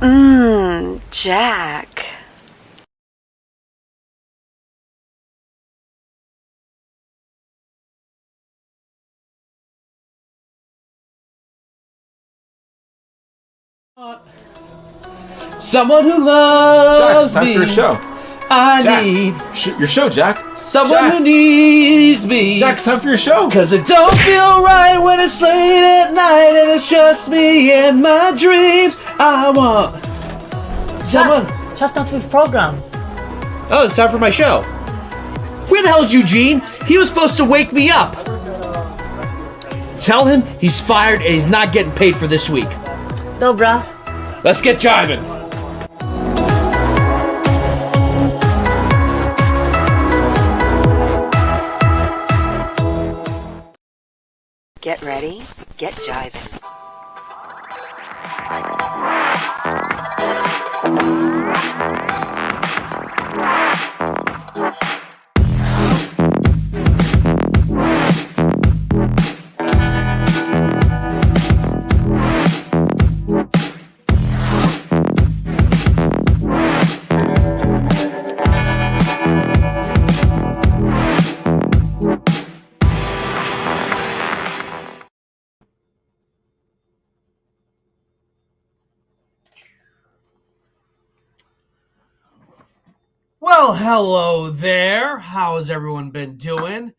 Jack. Someone who loves Jack, me. time for your show. I Jack, need your show, Jack. someone Jack. who needs me. Jack, it's time for your show. Cause it don't feel right when it's late at night and it's just me and my dreams. I want someone. Jack, just not with program. Oh, it's time for my show. Where the hell is Eugene? He was supposed to wake me up. Tell him he's fired and he's not getting paid for this week. Dobra. Let's get jiving. Get ready, get jiving. Well, hello there. How has everyone been doing?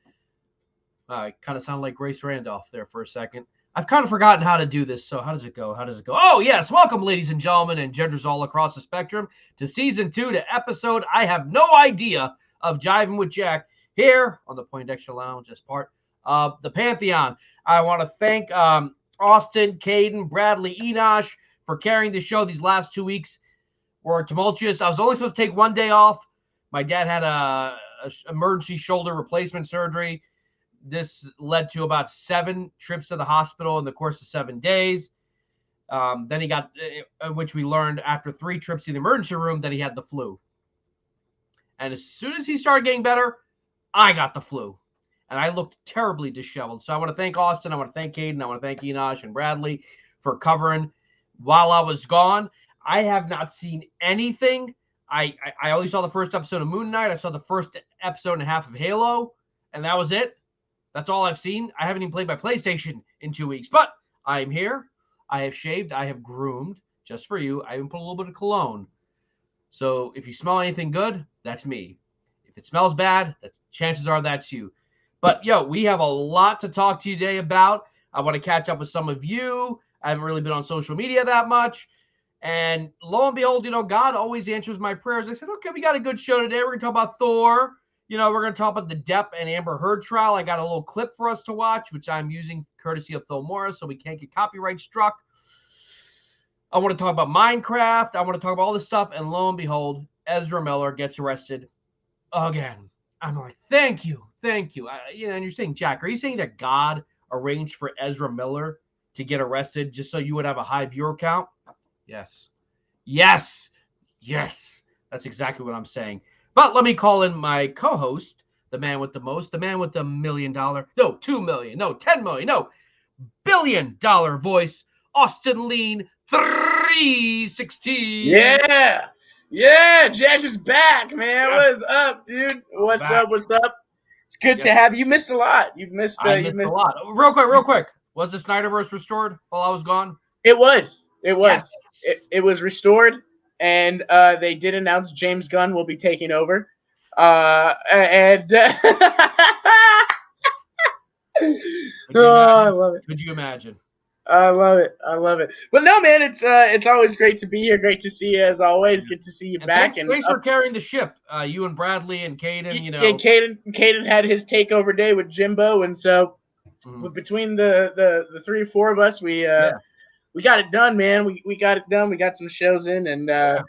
I kind of sound like Grace Randolph there for a second. I've kind of forgotten how to do this, so how does it go? Oh, yes. Welcome, ladies and gentlemen, and genders all across the spectrum, to Season 2, to episode I have no idea of Jiving with Jack here on the Poindexter Lounge as part of the Pantheon. I want to thank Austin, Caiden, Bradley, Enosh for carrying the show. These last 2 weeks were tumultuous. I was only supposed to take one day off. My dad had a emergency shoulder replacement surgery. This led to about 7 trips to the hospital in the course of 7 days. Then he got, which we learned after 3 trips to the emergency room, that he had the flu. And as soon as he started getting better, I got the flu. And I looked terribly disheveled. So I want to thank Austin. I want to thank Caiden. I want to thank Enosh and Bradley for covering while I was gone. I have not seen anything. I only saw the first episode of Moon Knight. I saw the first episode and a half of Halo, and that was it. That's all I've seen. I haven't even played my PlayStation in 2 weeks, but I'm here. I have shaved. I have groomed just for you. I even put a little bit of cologne. So if you smell anything good, that's me. If it smells bad, chances are that's you. But, we have a lot to talk to you today about. I want to catch up with some of you. I haven't really been on social media that much. And lo and behold, God always answers my prayers. I said, okay, we got a good show today. We're going to talk about Thor. We're going to talk about the Depp and Amber Heard trial. I got a little clip for us to watch, which I'm using courtesy of Phil Morris, so we can't get copyright struck. I want to talk about Minecraft. I want to talk about all this stuff. And lo and behold, Ezra Miller gets arrested again. I'm like, thank you. And you're saying, Jack, are you saying that God arranged for Ezra Miller to get arrested just so you would have a high viewer count? Yes. That's exactly what I'm saying. But let me call in my co-host, the man with the most, the man with the $1 million, no, $2 million, no, $10 million, no, $1 billion voice, Austin Lean 316. Yeah, Jack is back, man. What is up, dude? What's up? It's good to have you. You missed a lot. I missed a lot. Real quick. Was the Snyderverse restored while I was gone? It was. Yes. It was restored, and they did announce James Gunn will be taking over. I love it. Could you imagine? I love it. But no, man, it's always great to be here. Great to see you as always. Good to see you back. Thanks for carrying the ship. You and Bradley and Caiden. Yeah, Caiden had his takeover day with Jimbo, and so between the 3 or 4 of us, we got it done, man. We got it done. We got some shows in, and but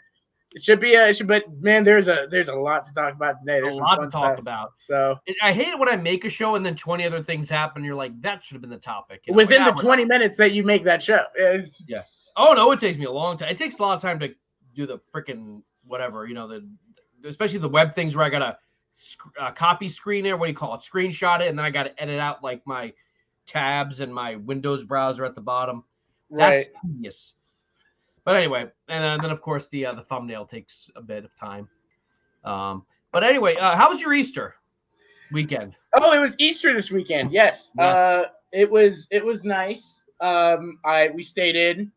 man, there's a lot to talk about today. There's a lot to talk about. So I hate it when I make a show and then 20 other things happen. You're like, that should have been the topic. Within the 20 minutes that you make that show. Yeah. Oh no, it takes me a long time. It takes a lot of time to do the freaking whatever, especially the web things where I gotta copy screen it. What do you call it? Screenshot it, and then I gotta edit out like my tabs and my Windows browser at the bottom. That's tedious. But anyway, and then of course the thumbnail takes a bit of time. But anyway, how was your Easter weekend? Oh, it was Easter this weekend. Yes. It was nice. We stayed in.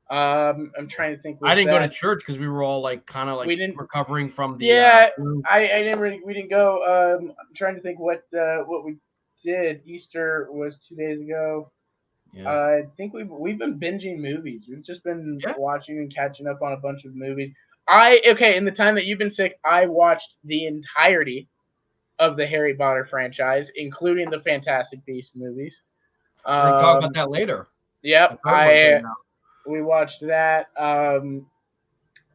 I'm trying to think. I didn't go to church because we were all like kind of like recovering from the. Yeah, I didn't really. We didn't go. I'm trying to think what we did. Easter was 2 days ago. Yeah. I think we've been binging movies. We've just been watching and catching up on a bunch of movies. In the time that you've been sick, I watched the entirety of the Harry Potter franchise, including the Fantastic Beasts movies. We're gonna talk about that later. Yep, we watched that.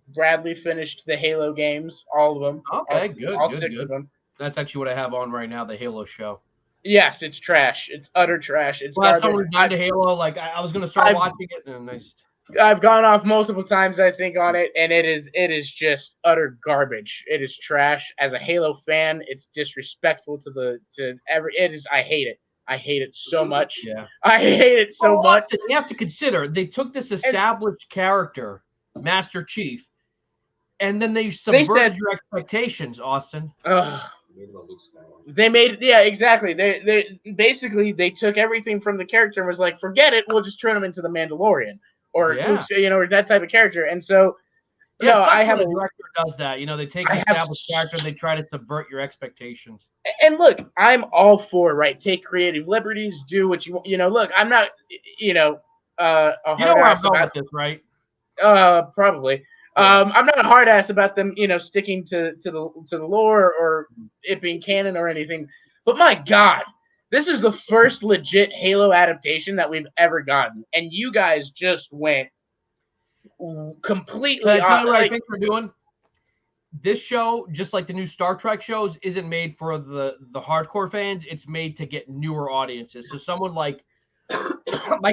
Bradley finished the Halo games, all of them. Okay, good. All six of them. That's actually what I have on right now, the Halo show. Yes, it's trash. It's utter trash. It's well, someone died to Halo. Like I was gonna start watching it, and I've gone off multiple times, I think, on it, and it is just utter garbage. It is trash. As a Halo fan, it's disrespectful I hate it. I hate it so much. Yeah. I hate it so much. You have to consider they took this established character, Master Chief, and then they subverted your expectations, Austin. They made exactly. They basically took everything from the character and was like, forget it, we'll just turn him into the Mandalorian or or that type of character. And so I have a director does that. They take an established character and they try to subvert your expectations. And look, I'm all for take creative liberties, do what you want. Look, I'm not a hard where ass I'm going about with this, right? Probably. I'm not a hard ass about them, sticking to the lore or it being canon or anything. But my God, this is the first legit Halo adaptation that we've ever gotten, and you guys just went completely. Can I tell you what I think we're doing? This show, just like the new Star Trek shows, isn't made for the hardcore fans. It's made to get newer audiences. So someone like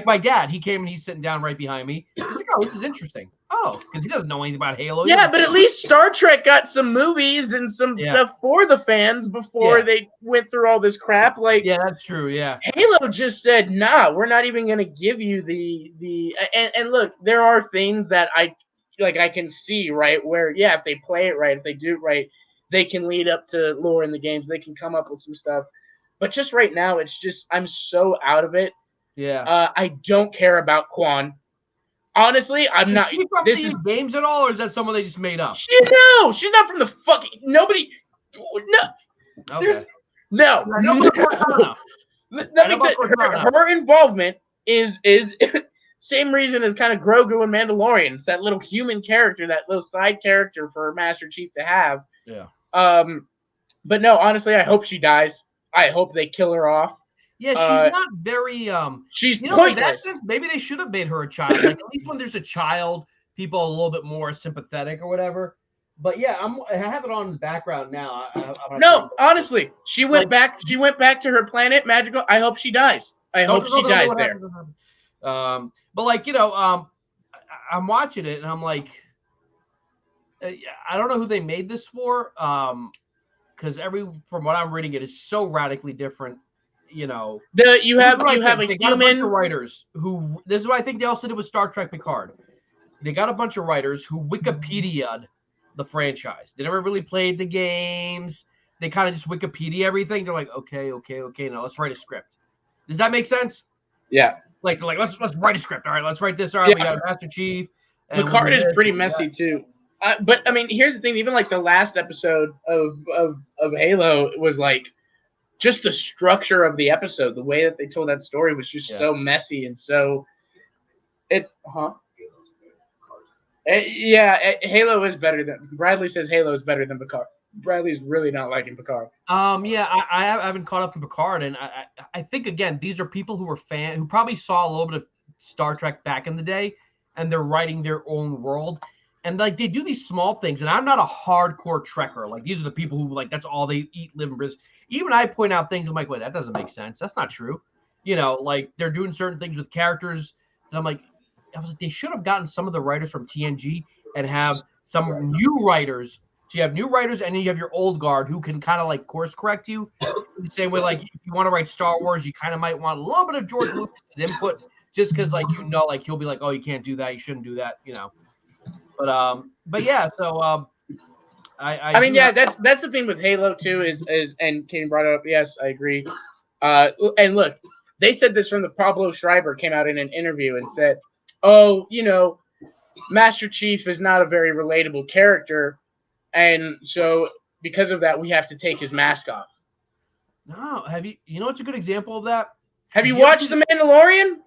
my dad, he came and he's sitting down right behind me. He's like, "Oh, this is interesting." Oh, because he doesn't know anything about Halo. Yeah, but at least Star Trek got some movies and some stuff for the fans before they went through all this crap. That's true. Yeah, Halo just said, "Nah, we're not even going to give you the." And look, there are things that I can see right where if they play it right, if they do it right, they can lead up to lore in the games. They can come up with some stuff. But just right now, it's just I'm so out of it. Yeah. I don't care about Quan. Honestly, I'm not. This is games at all, or is that someone they just made up? No, she's not from the fucking nobody. No. Okay. No. Her involvement is same reason as kind of Grogu and Mandalorian. It's that little human character, that little side character for Master Chief to have. Yeah. But no, honestly, I hope she dies. I hope they kill her off. Yeah, she's not very. She's pointless. Maybe they should have made her a child. At least when there's a child, people are a little bit more sympathetic or whatever. But yeah, I have it on in the background now. No, honestly, she went back. She went back to her planet, magical. I hope she dies. I hope she dies there. But I'm watching it and I'm like, I don't know who they made this for. Because from what I'm reading, it is so radically different. You have a human writers who. This is what I think they also did with Star Trek Picard. They got a bunch of writers who Wikipedia'd the franchise. They never really played the games. They kind of just Wikipedia everything. They're like, okay, now let's write a script. Does that make sense? Yeah. Like let's write a script. All right, let's write this. All right, we got a Master Chief. Picard is pretty messy too. But I mean, here's the thing. Even like the last episode of Halo was like. Just the structure of the episode, the way that they told that story was just so messy and so. Halo is better than Bradley says. Halo is better than Picard. Bradley's really not liking Picard. I haven't caught up to Picard, and I think again these are people who who probably saw a little bit of Star Trek back in the day, and they're writing their own world. And they do these small things, and I'm not a hardcore Trekker. Like these are the people who that's all they eat, live, and breathe. Even I point out things. I'm like, wait, that doesn't make sense. That's not true. They're doing certain things with characters, and I was like, they should have gotten some of the writers from TNG and have some new writers. So you have new writers, and then you have your old guard who can kind of course correct you. The same way, if you want to write Star Wars, you kind of might want a little bit of George Lucas' input, just because he'll be like, oh, you can't do that, you shouldn't do that, But yeah. So I mean, yeah, that's the thing with Halo too. Is and Kane brought it up. Yes, I agree. And look, they said this from the Pablo Schreiber came out in an interview and said, "Oh, Master Chief is not a very relatable character, and so because of that, we have to take his mask off." No, have you? You know what's a good example of that? Have you watched The Mandalorian?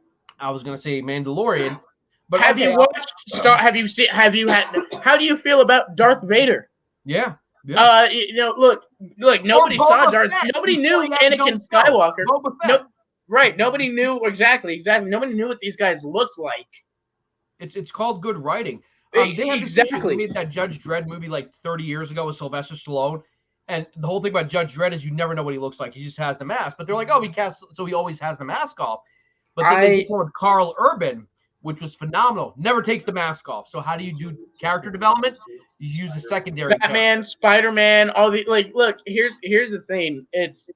I was gonna say Mandalorian, but have you watched Star? Have you seen? Have you had? How do you feel about Darth Vader? Yeah. Look. Nobody saw Darth. Nobody knew Anakin Skywalker. No, right. Nobody knew exactly. Nobody knew what these guys looked like. It's called good writing. Exactly. They made that Judge Dredd movie like 30 years ago with Sylvester Stallone, and the whole thing about Judge Dredd is you never know what he looks like. He just has the mask. But they're like, so he always has the mask off. But then they did one with Carl Urban, which was phenomenal. Never takes the mask off. So how do you do character development? You use a secondary. Batman, Spider-Man, all the look. Here's the thing. It's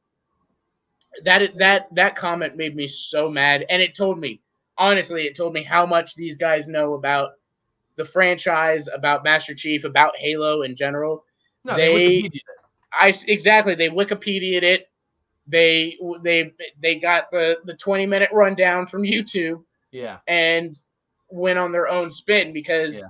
that comment made me so mad, and it told me how much these guys know about the franchise, about Master Chief, about Halo in general. No, they Wikipedia'd it. They Wikipedia'd it. They got the 20-minute rundown from YouTube. Yeah. And went on their own spin because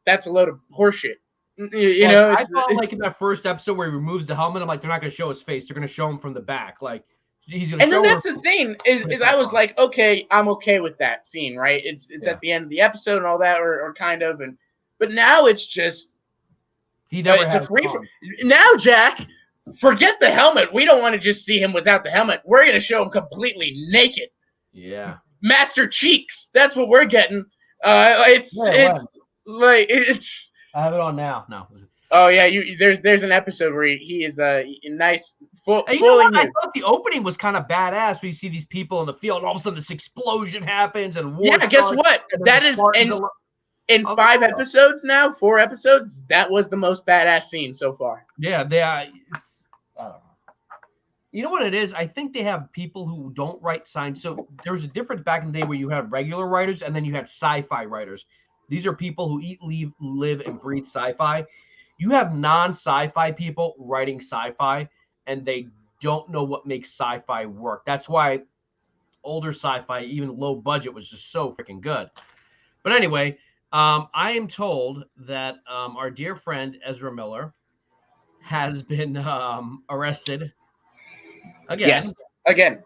that's a load of horseshit. I thought like in that first episode where he removes the helmet, I'm like, they're not going to show his face. They're going to show him from the back. Like he's going to show. And then that's the thing is I was like, okay, I'm okay with that scene, right? It's at the end of the episode and all that, or kind of, but now it's just he never had now, Jack. Forget the helmet. We don't want to just see him without the helmet. We're going to show him completely naked. Yeah. Master cheeks. That's what we're getting. It's I have it on now. No. Oh yeah, there's an episode where he is nice full. Hey, you know what? I thought the opening was kind of badass. Where you see these people in the field, and all of a sudden this explosion happens and war. Yeah, guess what? That is in 5 episodes now, 4 episodes. That was the most badass scene so far. Yeah, they are. I don't know. You know what it is? I think they have people who don't write science. So there was a difference back in the day where you had regular writers and then you had sci-fi writers. These are people who eat, live, and breathe sci-fi. You have non-sci-fi people writing sci-fi, and they don't know what makes sci-fi work. That's why older sci-fi, even low budget, was just so freaking good. But anyway, I am told that our dear friend Ezra Miller has been arrested again. Yes, again.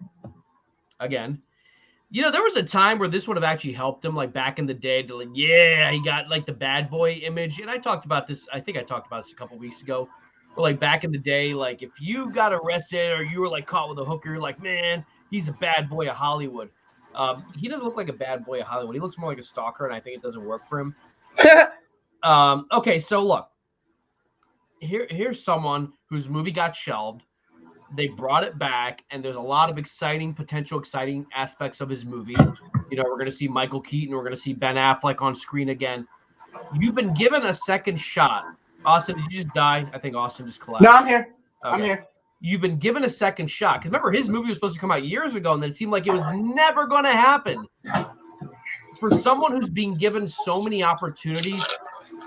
You know, there was a time where this would have actually helped him, like back in the day, to like, yeah, he got like the bad boy image. And I talked about this. I think I talked about this a couple weeks ago. But like back in the day, like if you got arrested or you were like caught with a hooker, you're like, man, he's a bad boy of Hollywood. He doesn't look like a bad boy of Hollywood. He looks more like a stalker, and I think it doesn't work for him. Okay, so look, here's someone whose movie got shelved. They brought it back, and there's a lot of exciting aspects of his movie. You know, we're going to see Michael Keaton. We're going to see Ben Affleck on screen again. You've been given a second shot. Austin, did you just die? I think Austin just collapsed. No, I'm here. Okay. I'm here. You've been given a second shot. Because remember, his movie was supposed to come out years ago, and then it seemed like it was never going to happen. For someone who's being given so many opportunities,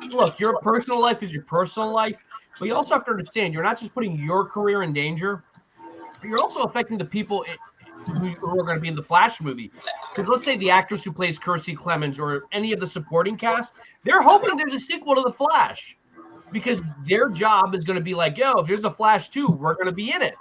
look, your personal life is your personal life, but you also have to understand you're not just putting your career in danger. You're also affecting the people who are going to be in the Flash movie. Because let's say the actress who plays Kirstie Clemens or any of the supporting cast, they're hoping there's a sequel to The Flash. Because their job is going to be like, yo, if there's a Flash 2, we're going to be in it.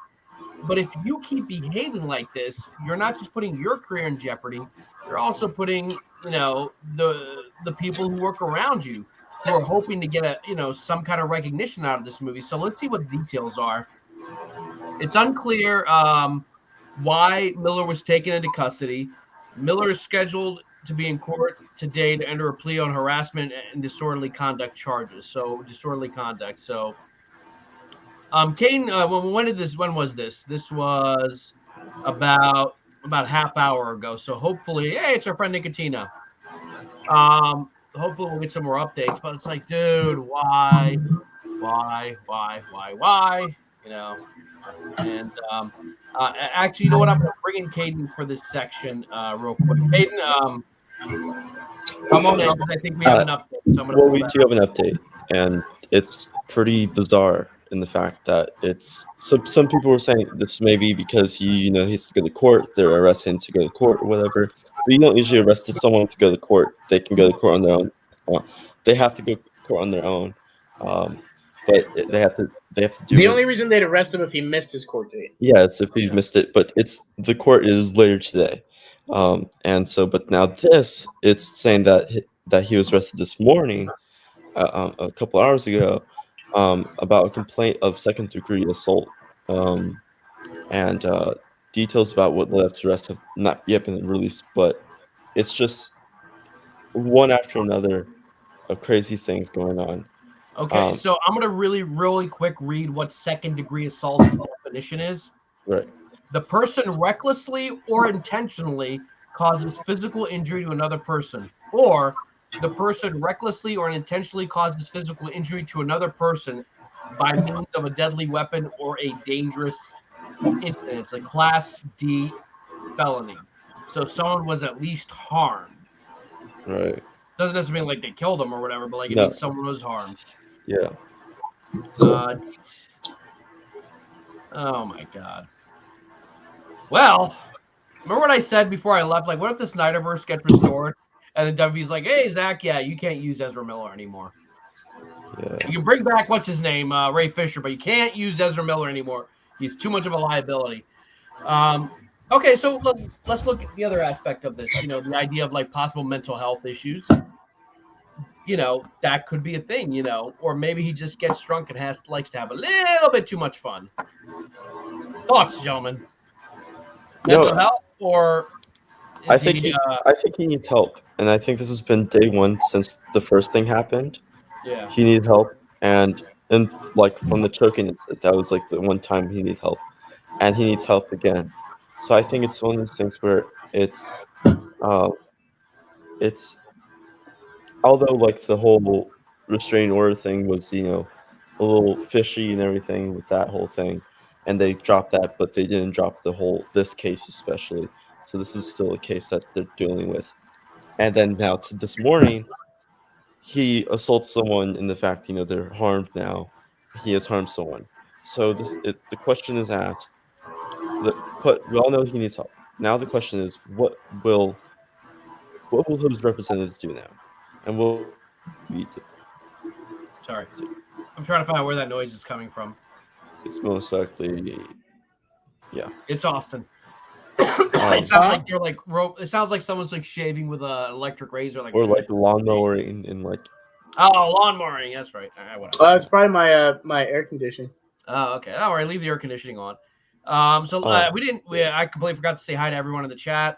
But if you keep behaving like this, you're not just putting your career in jeopardy. You're also putting, you know, the people who work around you who are hoping to get some kind of recognition out of this movie. So let's see what the details are. It's unclear why Miller was taken into custody. Miller is scheduled to be in court today to enter a plea on harassment and disorderly conduct charges. So disorderly conduct. So, Caiden, when was this? This was about half hour ago. So hopefully, hey, it's our friend Nicotina. Hopefully we'll get some more updates. But it's like, dude, why? You know. And actually, you know what? I'm going to bring in Caiden for this section real quick. Caiden, Come on in, because I think we have an update. So I'm gonna Well, pull we that do have an update, and it's pretty bizarre in the fact that it's some people were saying this may be because he has to go to court. They're arresting him to go to court or whatever. But you don't usually arrest someone to go to court. They can go to court on their own. They have to go to court on their own, but they have to do The it. only reason they'd arrest him if he missed his court date. Yeah, it's if he missed it, but the court is later today, and so but now it's saying that he was arrested this morning, a couple hours ago, about a complaint of second-degree assault, and details about what led up to arrest have not yet been released, but it's just one after another of crazy things going on. Okay, so I'm gonna really quick read what second-degree assault's definition is. Right. The person recklessly or intentionally causes physical injury to another person, or the person recklessly or intentionally causes physical injury to another person by means of a deadly weapon or a dangerous incident. It's a Class D felony. So someone was at least harmed. Right. Doesn't necessarily mean like they killed him or whatever, but like it No. means someone was harmed. Yeah. Oh my God. Well, remember what I said before I left? Like, what if the Snyderverse gets restored and then WB's like, "Hey, Zach, yeah, you can't use Ezra Miller anymore. Yeah. You can bring back what's his name, Ray Fisher, but you can't use Ezra Miller anymore. He's too much of a liability." Okay, so let's look at the other aspect of this. The idea of like possible mental health issues. That could be a thing. Or maybe he just gets drunk and likes to have a little bit too much fun. Thoughts, gentlemen? Mental health, or I think he needs help, and I think this has been day one since the first thing happened. Yeah. He needs help, and like from the choking incident, that was like the one time he needs help, and he needs help again. So I think it's one of those things where it's although like the whole restraining order thing was a little fishy and everything with that whole thing, and they dropped that, but they didn't drop this case especially. So this is still a case that they're dealing with. And then now to this morning, he assaults someone in the fact they're harmed now. He has harmed someone. So the question is asked. We all know he needs help. Now the question is, what will those representatives do now? And what will we do? Sorry. I'm trying to find out where that noise is coming from. It's most likely, yeah. It's Austin. It sounds like they're like rope. It sounds like someone's like shaving with an electric razor, or like lawnmower in like. Oh, lawnmowing. That's right. It's probably my air conditioning. Oh, okay. Don't worry. Leave the air conditioning on. I completely forgot to say hi to everyone in the chat.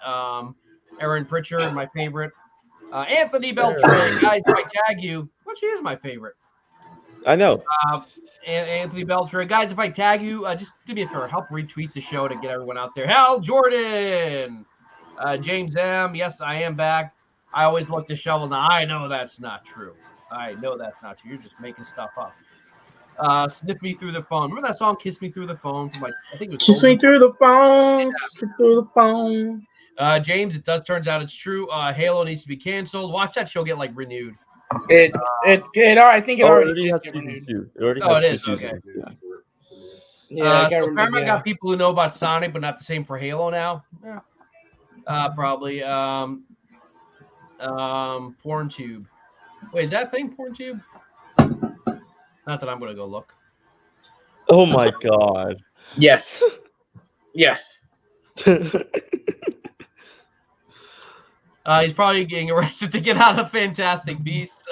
Erin Pritchard, my favorite. Anthony Beltran, guys, if I tag you, she is my favorite. I know. And Anthony Beltran, guys, if I tag you, just do me a favor, help retweet the show to get everyone out there. Hal Jordan, James M. Yes, I am back. I always look to shovel. Now I know that's not true. You're just making stuff up. Sniff Me Through the Phone. Remember that song, Kiss Me Through the Phone? I think it was Kiss Me Through the Phone. Yeah. Kiss Me Through the Phone. James, turns out it's true. Halo needs to be canceled. Watch that show get renewed. It's good. I think it already has season 2. It already has 2 seasons. Okay. Yeah, Paramount got people who know about Sonic, but not the same for Halo now. Yeah. Probably. PornTube. Wait, is that thing PornTube? Not that I'm gonna go look. Oh my God. Yes. Yes. He's probably getting arrested to get out of Fantastic Beasts.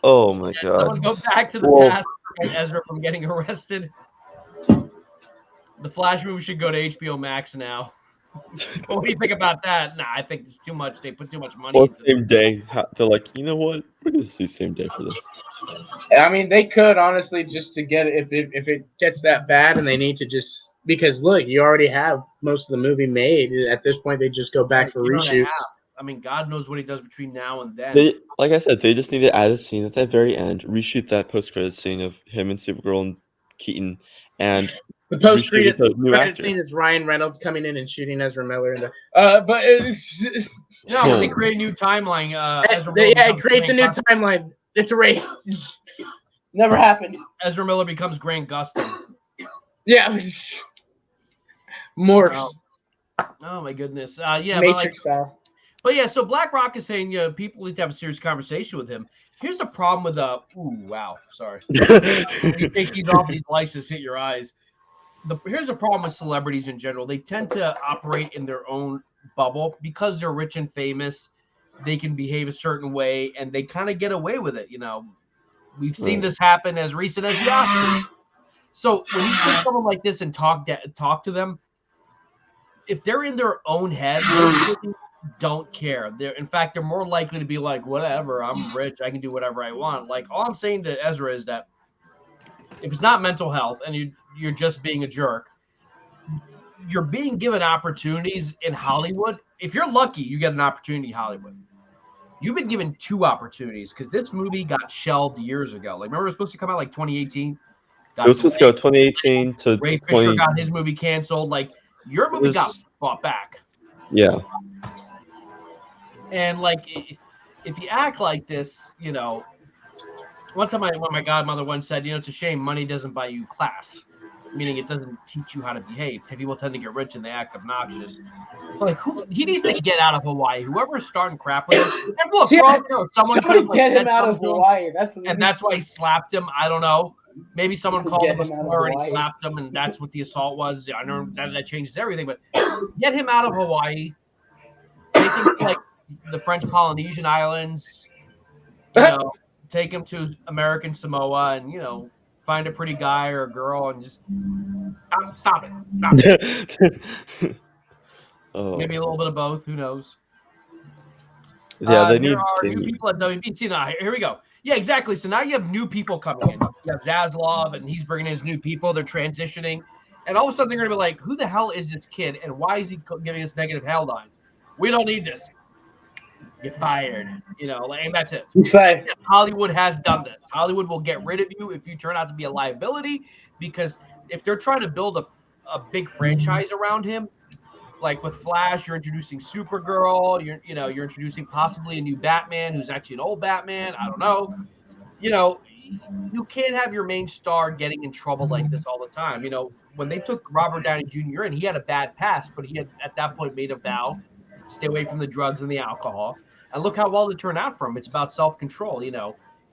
Oh my God. Someone go back to the past to prevent Ezra from getting arrested. The Flash movie should go to HBO Max now. What do you think about that? Nah, I think it's too much. They put too much money into it. Same day. They're like, you know what? We're going to see same day for this. I mean, they could, honestly, just to get it, if it gets that bad and they need to just... Because, look, you already have most of the movie made. At this point, they just go back for reshoots. I mean, God knows what he does between now and then. Like I said, they just need to add a scene at that very end, reshoot that post-credit scene of him and Supergirl and Keaton, and The We should post-credit get a new credit actor. scene is Ryan Reynolds coming in and shooting Ezra Miller. But it's, No, when they create a new timeline, Ezra Miller yeah, it becomes creates a new Grant timeline. It's erased. Never happened. Ezra Miller becomes Grant Gustin. Yeah, morphs. Oh my goodness. Yeah, Matrix style. But yeah, so Black Rock is saying, people need to have a serious conversation with him. Here's the problem with sorry. You take these off, these lights hit your eyes. Here's the problem with celebrities in general. They tend to operate in their own bubble because they're rich and famous. They can behave a certain way, and they kind of get away with it. We've seen this happen as recent as the Oscars. So when you see someone like this and talk to them, if they're in their own head, they really don't care. In fact, they're more likely to be like, whatever, I'm rich, I can do whatever I want. Like, all I'm saying to Ezra is that if it's not mental health and you're just being a jerk, you're being given opportunities in Hollywood. If you're lucky, you get an opportunity in Hollywood. You've been given 2 opportunities because this movie got shelved years ago. Like, remember it was supposed to come out like 2018? It was supposed to go 2018 to Ray 20. Fisher got his movie canceled. Like, your movie got bought back. Yeah. And like, if you act like this, one time when my godmother once said, it's a shame money doesn't buy you class, meaning it doesn't teach you how to behave. People tend to get rich and they act obnoxious. But like, he needs to get out of Hawaii. Whoever's starting crap with him, and look, someone Somebody could get him out of Hawaii. That's why he slapped him. I don't know. Maybe someone called him a slur and he Hawaii. slapped him, and that's what the assault was. I know that changes everything, but get him out of Hawaii. Take him to like the French Polynesian Islands. Take him to American Samoa, and find a pretty guy or a girl, and just stop it. Oh. Maybe a little bit of both. Who knows? Yeah, there are new people at WBC now. Here we go. Yeah, exactly. So now you have new people coming in. You have Zaslav, and he's bringing in his new people. They're transitioning. And all of a sudden, they're going to be like, who the hell is this kid, and why is he giving us negative headlines? We don't need this. You're fired. And that's it. Hollywood has done this. Hollywood will get rid of you if you turn out to be a liability, because if they're trying to build a big franchise around him, like with Flash, you're introducing Supergirl. You're introducing possibly a new Batman who's actually an old Batman. I don't know. You can't have your main star getting in trouble like this all the time. When they took Robert Downey Jr. in, he had a bad past, but he had at that point made a vow, stay away from the drugs and the alcohol. And look how well it turned out for him. It's about self-control,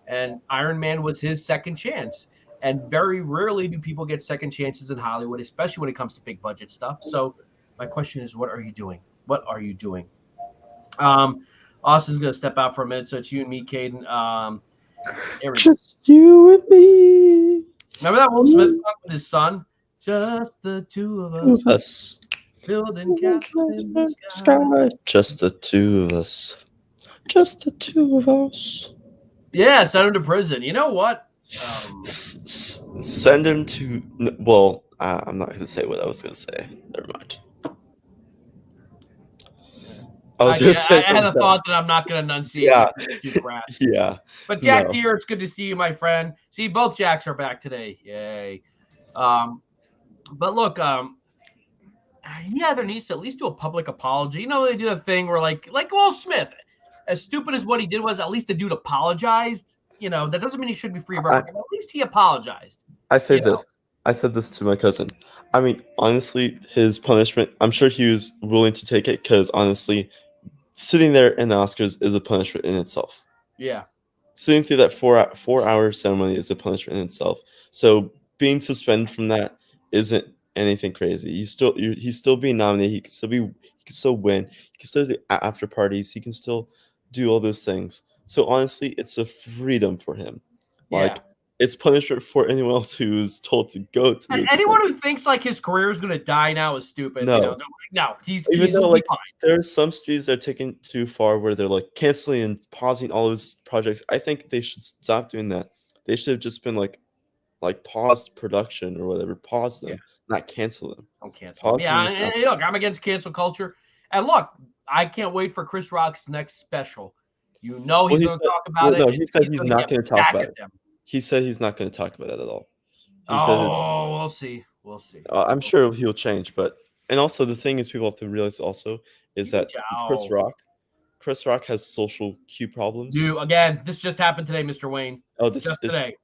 And Iron Man was his second chance. And very rarely do people get second chances in Hollywood, especially when it comes to big budget stuff. So my question is, what are you doing? What are you doing? Austin's going to step out for a minute, so it's you and me, Caiden. Just you and me. Remember that Will Smith song with his son? Just the two of us. Building castles in the sky. Just the two of us. Just the 2 of us. Yeah, send him to prison. You know what? Send him to. Well, I'm not going to say what I was going to say. Never mind. I had a thought that I'm not going to enunciate. Yeah. Yeah. But Jack Deere, it's good to see you, my friend. See, both Jacks are back today. Yay. But look, he either needs to at least do a public apology. They do a thing where like Will Smith, as stupid as what he did was, at least the dude apologized. That doesn't mean he should be free of everything. At least he apologized. I said this to my cousin. I mean, honestly, his punishment, I'm sure he was willing to take it, because honestly, sitting there in the Oscars is a punishment in itself. Yeah. Sitting through that 4-hour ceremony is a punishment in itself. So being suspended from that isn't anything crazy. He's still being nominated. He can still win. He can still do after parties. He can still do all those things. So honestly, it's a freedom for him. Like, it's punishment for anyone else who's told to go to this. Anyone who thinks like his career is going to die now is stupid. No, he's like fine. There are some studios that are taking too far, where they're like canceling and pausing all those projects. I think they should stop doing that. They should have just been like pause production or whatever. Pause them, not cancel them. Don't cancel them. Yeah, and look, I'm against cancel culture. And look, I can't wait for Chris Rock's next special. He's going to talk about it. No, he said he's not going to talk about it. Them. He said he's not going to talk about it at all. We'll see. We'll see. I'm sure he'll change, and also the thing is, people have to realize also is that Ciao. Chris Rock has social cue problems. Again, this just happened today, Mr. Wayne. Oh, this just is today.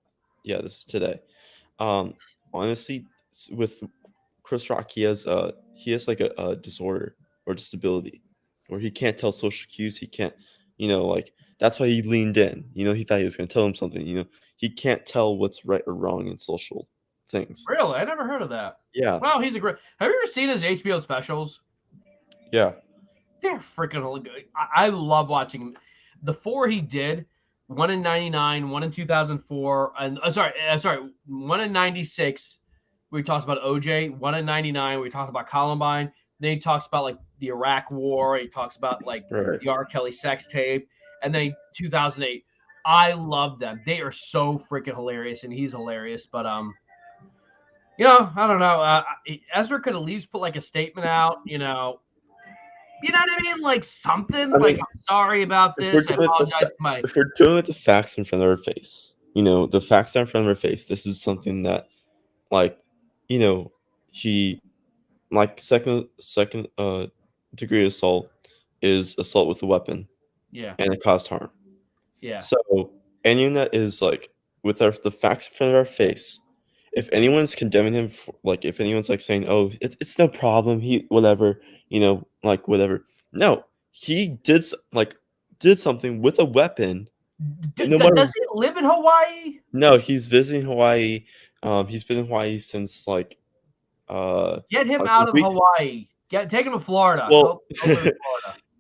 Yeah, this is today. Honestly, with Chris Rock, he has like a disorder or disability, where he can't tell social cues. He can't, like that's why he leaned in. He thought he was going to tell him something. He can't tell what's right or wrong in social things. Really, I never heard of that. Yeah. Wow, he's a great. Have you ever seen his HBO specials? Yeah. They're freaking good. I love watching him. The 4 he did, one in 99, one in 2004, and one in 96, where he talks about OJ, one in 99, where he talks about Columbine. Then he talks about like the Iraq War. He talks about like Right. the R. Kelly sex tape, and then 2008. I love them. They are so freaking hilarious, and he's hilarious. But I don't know. Ezra could at least put like a statement out. You know what I mean? Like something. I'm sorry about this. I apologize to my. If we're doing with the facts in front of our face, the facts are in front of our face. This is something that, he, second degree assault is assault with a weapon. Yeah. And it caused harm. Yeah. So anyone that is with the facts in front of our face, if anyone's condemning him, if anyone's saying, "Oh, it's no problem," whatever, whatever. No, he did something with a weapon. Does he live in Hawaii? No, he's visiting Hawaii. He's been in Hawaii since Get him out of Hawaii. Take him to Florida. Well, go to Florida.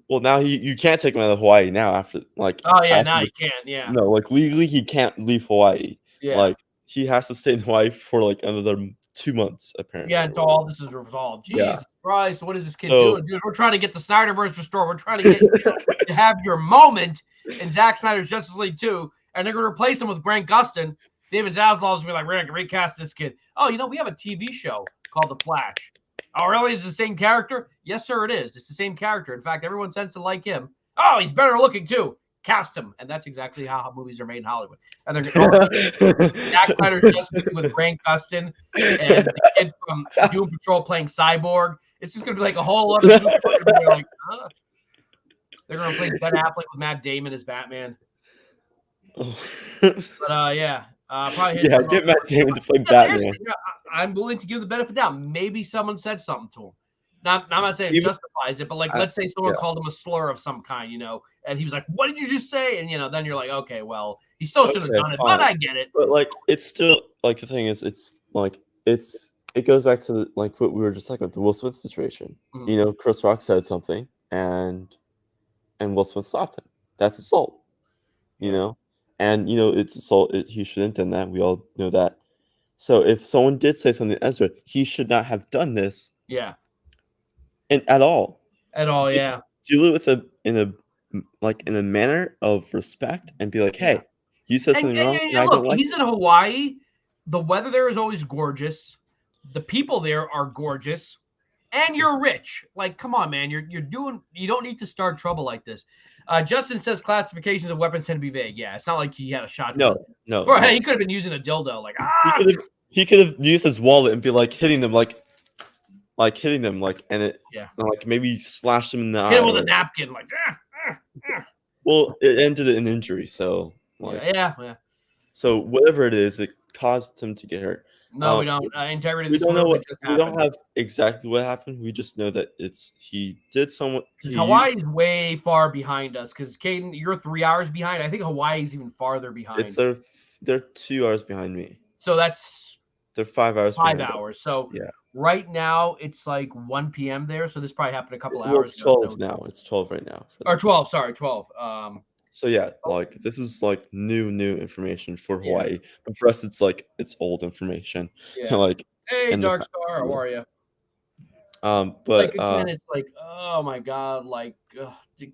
Well, now you can't take him out of Hawaii now after now you can. Yeah. No, legally he can't leave Hawaii. Yeah. He has to stay in Hawaii for another 2 months apparently. Yeah, until all this is resolved. Jesus Christ, what is this kid So- doing? Dude, we're trying to get the Snyderverse restored. We're trying to get you to have your moment in Zack Snyder's Justice League 2, and they're going to replace him with Grant Gustin. David Zaslav's going to be like, we're going to recast this kid. Oh, we have a TV show called The Flash. Oh, really? Is it the same character? Yes, sir, it is. It's the same character. In fact, everyone tends to like him. Oh, he's better looking, too. Cast him. And that's exactly how movies are made in Hollywood. And they're Zack Snyder's Justice League with Grant Gustin and the kid from Doom Patrol playing Cyborg. It's just going to be like a whole other movie. They're going to replace Ben Affleck with Matt Damon as Batman. But, probably get Matt Damon to play Batman. I'm willing to give the benefit of the doubt. Maybe someone said something to him. I'm not saying it justifies it, but let's say someone called him a slur of some kind, and he was like, "What did you just say?" And then you're like, "Okay, well, he still should have done it," but I get it. But it's still the thing is, it goes back to what we were just talking about, the Will Smith situation. Mm-hmm. Chris Rock said something, and Will Smith stopped him. That's assault. And it's assault. He shouldn't have done that. We all know that. So if someone did say something to Ezra, he should not have done this. Yeah. And at all. Yeah. Deal it with in a manner of respect and be like, hey, you said something wrong. And I don't like he's in Hawaii. The weather there is always gorgeous. The people there are gorgeous, and you're rich. Come on, man. You don't need to start trouble like this. Justin says classifications of weapons tend to be vague. Yeah, it's not like he had a shotgun. No. He could have been using a dildo. He could have used his wallet and be hitting them hitting them and it maybe slash them in the eye. Hit him with a napkin Well, it ended in injury, so yeah. So whatever it is, it caused him to get hurt. No, we don't. Integrity. We don't know what. We don't have exactly what happened. We just know that he did somewhat. Hawaii's way far behind us because Caiden, you're 3 hours behind. I think Hawaii's even farther behind. They're 2 hours behind me. So they're 5 hours. 5 hours. So yeah. Right now it's 1 p.m. there. So this probably happened a couple Well, hours. It's 12 now. It's 12 right now. Or 12. Sorry, 12. So yeah, this is new information for Hawaii, but for us it's it's old information. Yeah. Hey, Dark Star, how are you? But again, it's oh my god,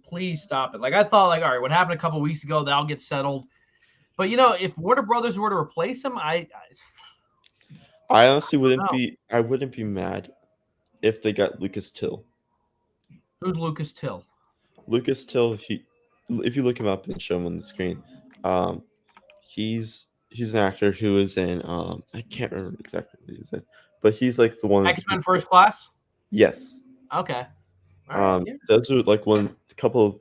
please stop it. I thought all right, what happened a couple weeks ago, that'll get settled. But if Warner Brothers were to replace him, I honestly wouldn't be mad if they got Lucas Till. Who's Lucas Till? Lucas Till, if you look him up and show him on the screen, he's an actor who is in I can't remember exactly what he's in, but he's like the one. X-Men First Class. Yes. Okay. All right, yeah. Those are like a couple of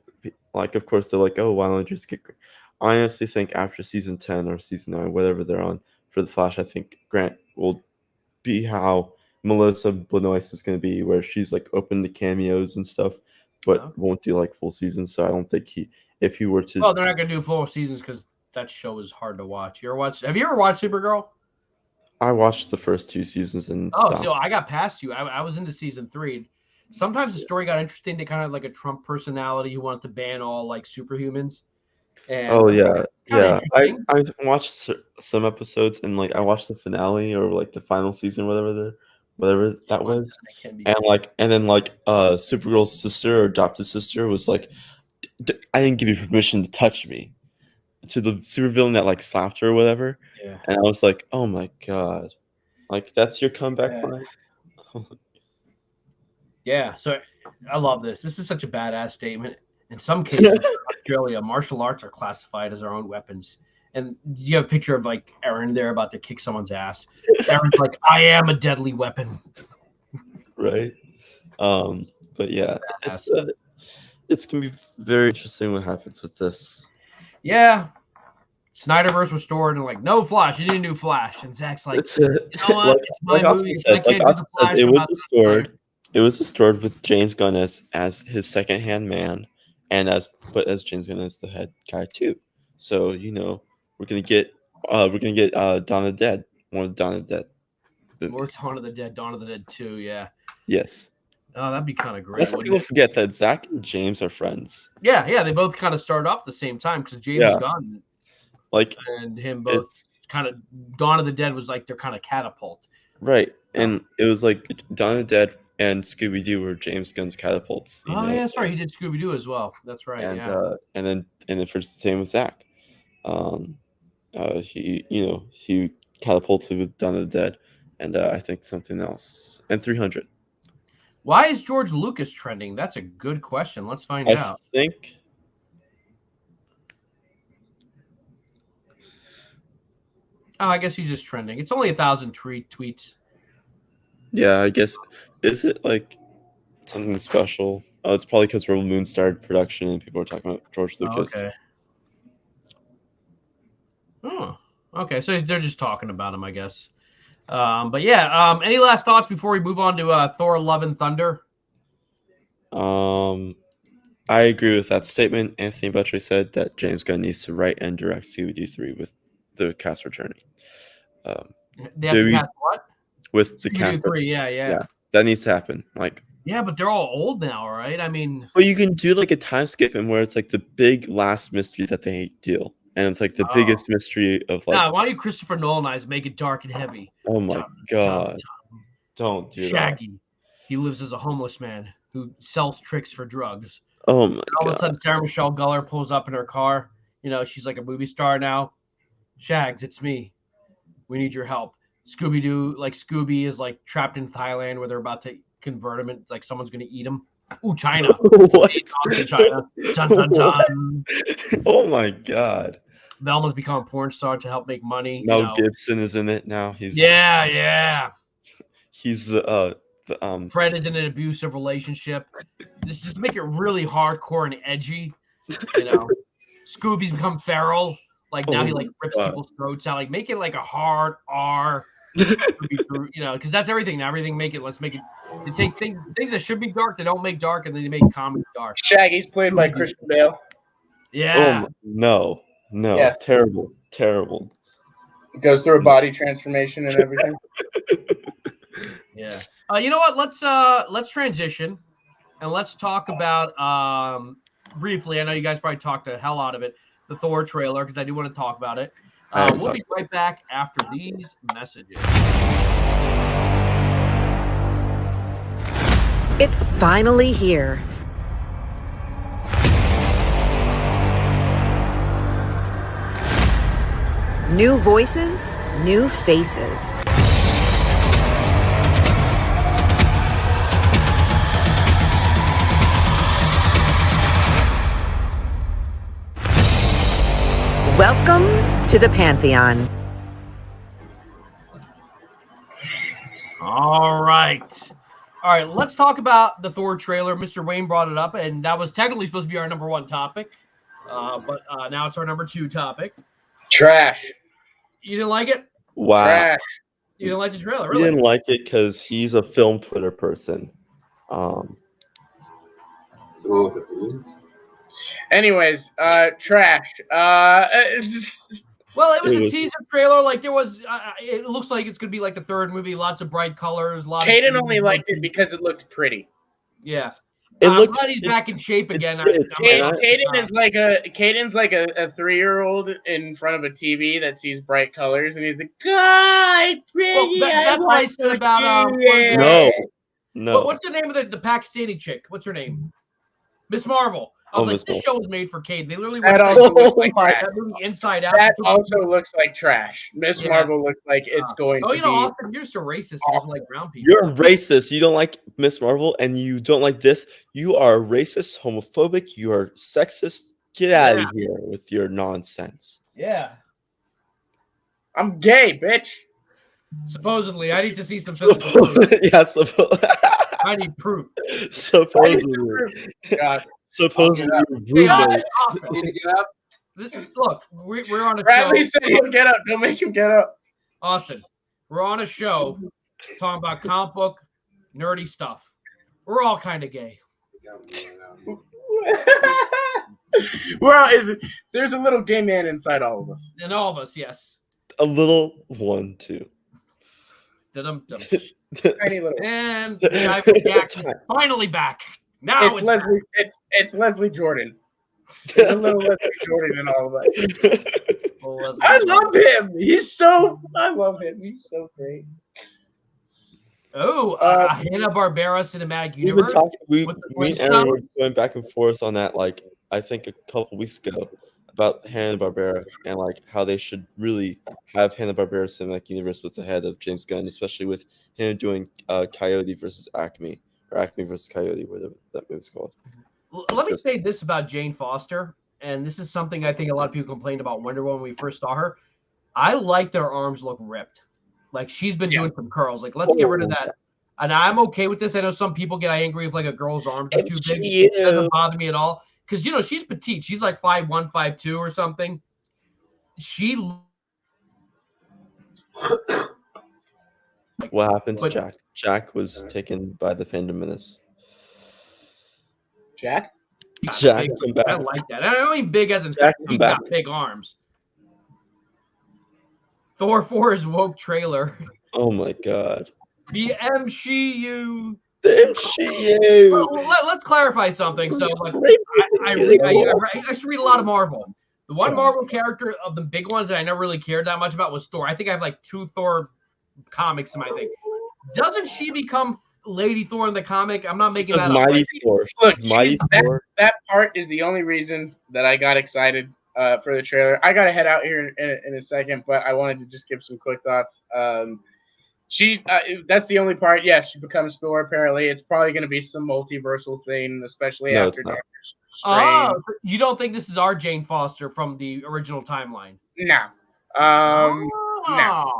like. Of course, they're like, oh, why don't I just get? I honestly think after season 10 or season 9, whatever they're on for the Flash, I think Grant will be how Melissa Benoist is going to be, where she's like open to cameos and stuff, but won't do like full seasons. So I don't think if he were to. Well, they're not going to do full seasons because that show is hard to watch. Have you ever watched Supergirl? I watched the first 2 seasons and stopped. So I got past you. I was into season 3. Sometimes the story got interesting to kind of like a Trump personality who wanted to ban all like superhumans. And I watched some episodes and like I watched the finale or like the final season, whatever that was, and then Supergirl's sister or adopted sister was like, I didn't give you permission to touch me, to the supervillain that like slapped her or whatever. Yeah. And I was like, oh my god, like that's your comeback line. Yeah, so I love this. This is such a badass statement. In some cases, in Australia, martial arts are classified as their own weapons. And you have a picture of like Aaron there about to kick someone's ass. Aaron's like, I am a deadly weapon. Right. But yeah, it's gonna be very interesting what happens with this. Yeah. Snyderverse restored and like, no Flash, you didn't do Flash. And Zach's like, you know what? It's my movie. It was restored with James Gunn as his second-hand man, and as James Gunn as the head guy too. So we're gonna get Dawn of the Dead, more of Dawn of the Dead. More Dawn of the Dead, Dawn of the Dead 2, yeah. Yes. Oh, that'd be kind of great. That's why people forget that Zach and James are friends. Yeah, they both kind of started off the same time because James Gunn, and him both kind of Dawn of the Dead was like their kind of catapult. Right, and it was like Dawn of the Dead and Scooby-Doo were James Gunn's catapults. Yeah, that's right. He did Scooby-Doo as well. That's right. And then for the same with Zach, he catapulted with Dawn of the Dead, and I think something else, and 300. Why is George Lucas trending? That's a good question. Let's find out. I think. Oh, I guess he's just trending. It's only 1,000 tweets. Yeah, I guess. Is it like something special? Oh, it's probably because Rebel Moon started production and people are talking about George Lucas. Okay, so they're just talking about him, I guess. But yeah, any last thoughts before we move on to Thor Love and Thunder? I agree with that statement. Anthony Butcher said that James Gunn needs to write and direct Scooby-Doo 3 with the cast returning. They have to cast what? With the cast. 3, yeah. That needs to happen. Yeah, but they're all old now, right? I mean, well, you can do like a time skip and where it's like the big last mystery that they deal, and it's like the biggest mystery of like. Nah, why don't you Christopher Nolan make it dark and heavy? Oh my god! Don't do Shaggy. that. He lives as a homeless man who sells tricks for drugs. Oh my god! All of a sudden, Sarah Michelle Gellar pulls up in her car. She's like a movie star now. Shags, it's me. We need your help. Scooby-Doo, like Scooby is like trapped in Thailand where they're about to convert him and like someone's going to eat him. Ooh, China. What? China. Dun, dun, dun. Oh my god. Velma's become a porn star to help make money. Mel Gibson is in it now. He's He's the Fred is in an abusive relationship. Just make it really hardcore and edgy. Scooby's become feral. Like now he like rips people's throats out. Like make it like a hard R. Because that's everything. Now everything let's make it. They take things that should be dark, they don't make dark, and then they make comedy dark. Shaggy's played by Christian Bale. Yeah. Oh, no. Yes. Terrible. It goes through a body transformation and everything. Yeah. You know what? Let's transition and let's talk about briefly. I know you guys probably talked the hell out of it. The Thor trailer, because I do want to talk about it. We'll be right back after these messages. It's finally here. New voices, new faces. Welcome to the Pantheon. All right. Let's talk about the Thor trailer. Mr. Wayne brought it up, and that was technically supposed to be our number one topic. But now it's our number two topic. Trash. You didn't like it? Wow. Trash. You didn't like the trailer, He really? didn't like it because he's a film Twitter person. Anyways, trash. Well, it was It a was- teaser trailer. Like there was, it looks like it's gonna be like the third movie. Lots of bright colors. Caiden only liked it because it looked pretty. Yeah. It I'm looked- glad he's back in shape again. did. Caiden is like a 3-year-old in front of a TV that sees bright colors, and he's like, "God, pretty." Well, that's what I said about No. What's the name of the Pakistani chick? What's her name? Miss Marvel. I was like, Miss this Marvel. show was made for Caden. They literally That went also looks like my- trash. that movie Inside Out. That also looks like trash. Miss Yeah. Marvel looks like it's going Oh, to you know, be. Austin, you're just a racist who doesn't like brown people. You're a racist. You don't like Miss Marvel and you don't like this. You are racist, homophobic. You are sexist. Get out Yeah. of here with your nonsense. Yeah. I'm gay, bitch. Supposedly, I need to see some physical proof. Yeah, I need proof. supposedly. God. Supposedly. Hey, rumors. Austin, look, we're on a Bradley show. said he'll get up. Don't make him get up. Austin, we're on a show talking about comic book, nerdy stuff. We're all kind of gay. Well, there's a little gay man inside all of us. And all of us, yes. A little one, too. Dum-dum. Tiny little. And the guy from Jack is finally back. Now It's Leslie. It's Leslie Jordan. There's a little Leslie Jordan in all of us. I love him. I love him. He's so great. Oh, Hanna-Barbera Cinematic We've been Universe. talking. with the Me and Flintstones? Aaron were going back and forth on that. Like I think a couple weeks ago about Hanna-Barbera and like how they should really have Hanna-Barbera Cinematic Universe with the head of James Gunn, especially with him doing Coyote versus Acme or Acme versus Coyote, whatever that movie's called. Let me say this about Jane Foster, and this is something I think a lot of people complained about Wonder Woman when we first saw her. I like that her arms look ripped. Like she's been doing some curls. Like let's get rid of that. And I'm okay with this. I know some people get angry if like a girl's arms are too big. It doesn't bother me at all. Because you know she's petite. She's like 5'1", 5'2", or something. What happened to But- Jack? Jack was taken by the Fandom Menace. Jack. Jack, big. come back. I like that. I don't mean big as in Jack, fact come he's back. got big arms. Thor 4 is woke trailer. Oh my god. The MCU. The MCU. Well, let's clarify something. So, like, I used to read a lot of Marvel. The one Marvel character of the big ones that I never really cared that much about was Thor. I think I have like 2 Thor comics in my thing. Doesn't she become Lady Thor in the comic? I'm not making that up. Mighty Thor. Look, Mighty Thor. that part is the only reason that I got excited for the trailer. I gotta head out here in a second, but I wanted to just give some quick thoughts. That's the only part. Yes, she becomes Thor. Apparently, it's probably going to be some multiversal thing, especially No, after it's not. Doctor Oh, Strange. you don't think this is our Jane Foster from the original timeline? No. No.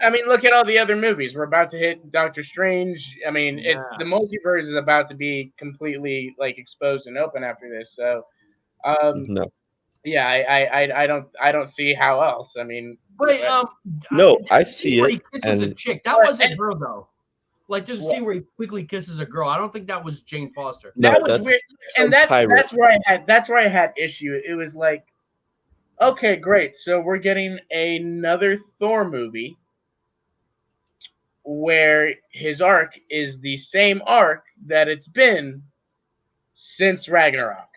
I mean, look at all the other movies. We're about to hit Doctor Strange. I mean, it's the multiverse is about to be completely like exposed and open after this. So, No. yeah, I don't see how else. I mean, Wait, No, did I you see where it, he kisses a and- chick. That But- wasn't her though. Like just What? see where he quickly kisses a girl. I don't think that was Jane Foster. No, that was that's weird, some and that's pirate. where I had issue. It was like, okay, great. So we're getting another Thor movie where his arc is the same arc that it's been since Ragnarok.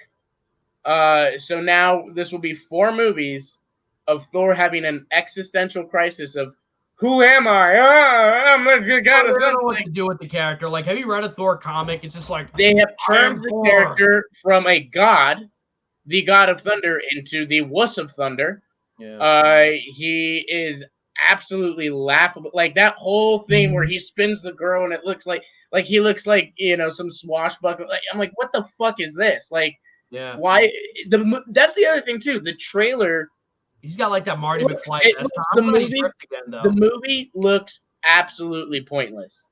So now this will be 4 movies of Thor having an existential crisis of who am I? I'm I don't know what to do with the character. Like, have you read a Thor comic? It's just like They have I am turned the Thor. character from a god, the god of thunder, into the wuss of thunder. He is absolutely laughable. Like that whole thing where he spins the girl and it looks like he looks like, you know, some swashbuckler. Like, I'm like, what the fuck is this? Like, yeah. why? That's the other thing too. The trailer, He's got like that Marty Looks- McFly. it vest looks- on. the I'm glad he's movie- ripped again though. the movie looks absolutely pointless.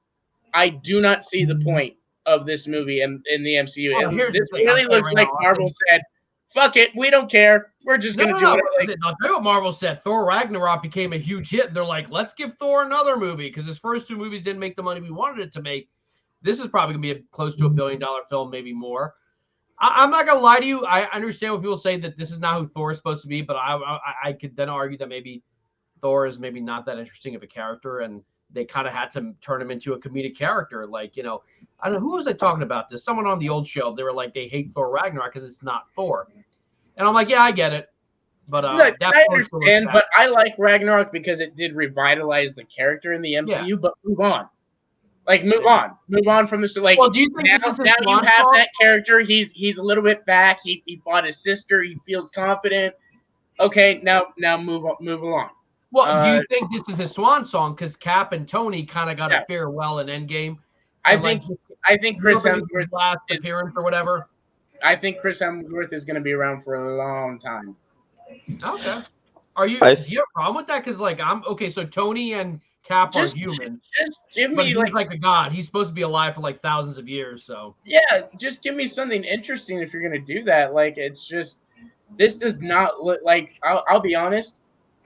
I do not see the point of this movie in the MCU. This really looks like Marvel said, fuck it, we don't care. We're just going to do it. I'll tell you what Marvel said. Thor Ragnarok became a huge hit. They're like, let's give Thor another movie because his first two movies didn't make the money we wanted it to make. This is probably going to be close to $1 billion film, maybe more. I'm not going to lie to you. I understand when people say that this is not who Thor is supposed to be, but I could then argue that maybe Thor is maybe not that interesting of a character, and they kind of had to turn him into a comedic character. Like, I don't know, who was I talking about this? Someone on the old show, they were like, they hate Thor Ragnarok because it's not Thor. And I'm like, yeah, I get it. But look, I understand, but I like Ragnarok because it did revitalize the character in the MCU, but move on. Like, move on from this. Like, well, do you think now you have that character. He's a little bit back. He fought his sister. He feels confident. Okay, now move along. Well, do you think this is a swan song? Because Cap and Tony kind of got a farewell in Endgame. I think Chris Hemsworth's last appearance or whatever. I think Chris Hemsworth is going to be around for a long time. Okay. Do you have a problem with that? Because so Tony and Cap are human. Just give me he's like a god. He's supposed to be alive for like thousands of years. So yeah, just give me something interesting if you're gonna do that. Like, it's just, this does not look like. I'll be honest.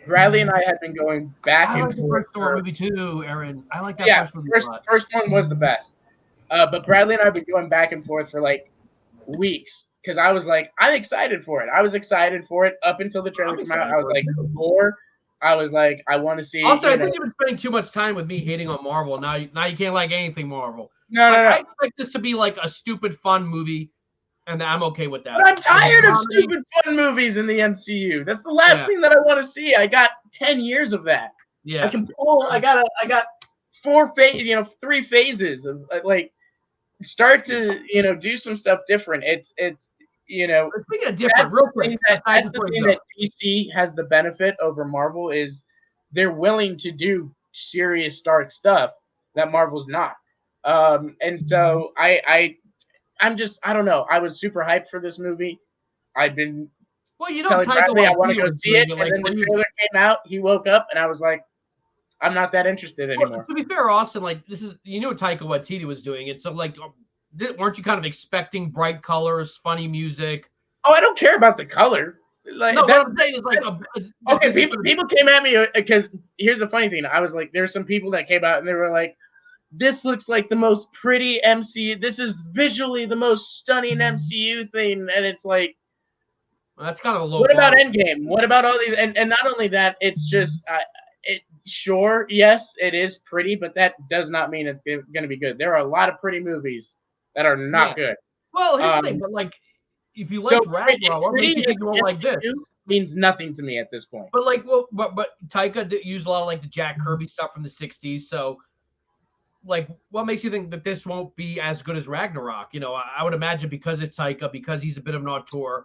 Bradley and I had been going back and forth. The first Thor movie too, Aaron. I like that first movie. First one was the best. But Bradley and I have been going back and forth for like weeks because I was like, I'm excited for it. I was excited for it up until the trailer came out. I was like, Thor. I was like, I want to see. Also, I think you've been spending too much time with me hating on Marvel. Now you can't like anything Marvel. No. I like this to be like a stupid fun movie, and I'm okay with that. But I'm tired of stupid fun movies in the MCU. That's the last thing that I want to see. I got 10 years of that. Yeah. I got 3 phases of like, start to do some stuff different. It's speaking of different, real quick. That's the thing that DC has the benefit over Marvel is they're willing to do serious dark stuff that Marvel's not. And so I'm just, I don't know. I was super hyped for this movie. I've been telling Bradley I want to go see it, and then the trailer came out. He woke up, and I was like, I'm not that interested anymore. Well, to be fair, Austin, like, this is, Taika Waititi was doing it, so like, weren't you kind of expecting bright colors, funny music? Oh, I don't care about the color. Like, no, what I'm saying is like, okay, people came at me because here's the funny thing. I was like, there's some people that came out and they were like, this looks like the most pretty MCU. This is visually the most stunning MCU thing, and it's like, well, that's kind of a low. What about Endgame? What about all these? And not only that, it's just sure, yes, it is pretty, but that does not mean it's going to be good. There are a lot of pretty movies that are not good. Well, here's the thing, but like, if you like Ragnarok, what makes you think you won't like this? Means nothing to me at this point. But like, but Taika used a lot of like the Jack Kirby stuff from the '60s, so like, what makes you think that this won't be as good as Ragnarok? I would imagine because it's Taika, because he's a bit of an auteur.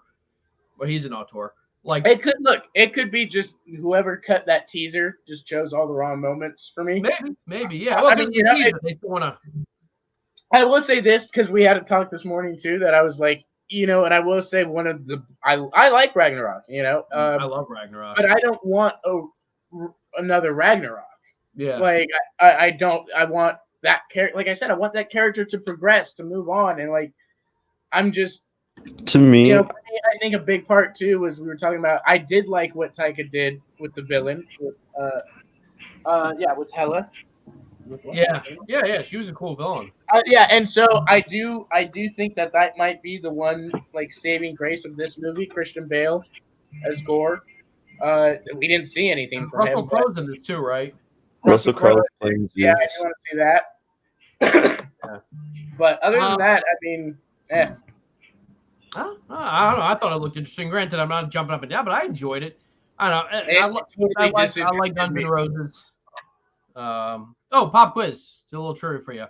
Well, he's an auteur. Like, it could be just whoever cut that teaser just chose all the wrong moments for me. Maybe, yeah. Well, they still want to. I will say this because we had a talk this morning too that I was like, and I will say I like Ragnarok, I love Ragnarok, but I don't want another Ragnarok. Yeah, like I don't. I want that character. Like I said, I want that character to progress, to move on, and like I'm just. To me, I think a big part too was we were talking about. I did like what Taika did with the villain, with Hela. Yeah. She was a cool villain. And so I do think that might be the one like saving grace of this movie. Christian Bale as Gore. We didn't see anything from Russell him. Crowe's in this too, right? Russell Crowe playing. Yeah, I do want to see that. But other than that, I mean, I don't know. I thought it looked interesting. Granted, I'm not jumping up and down, but I enjoyed it. I don't know. I like Guns N' Roses. Pop quiz. It's a little trivia for you.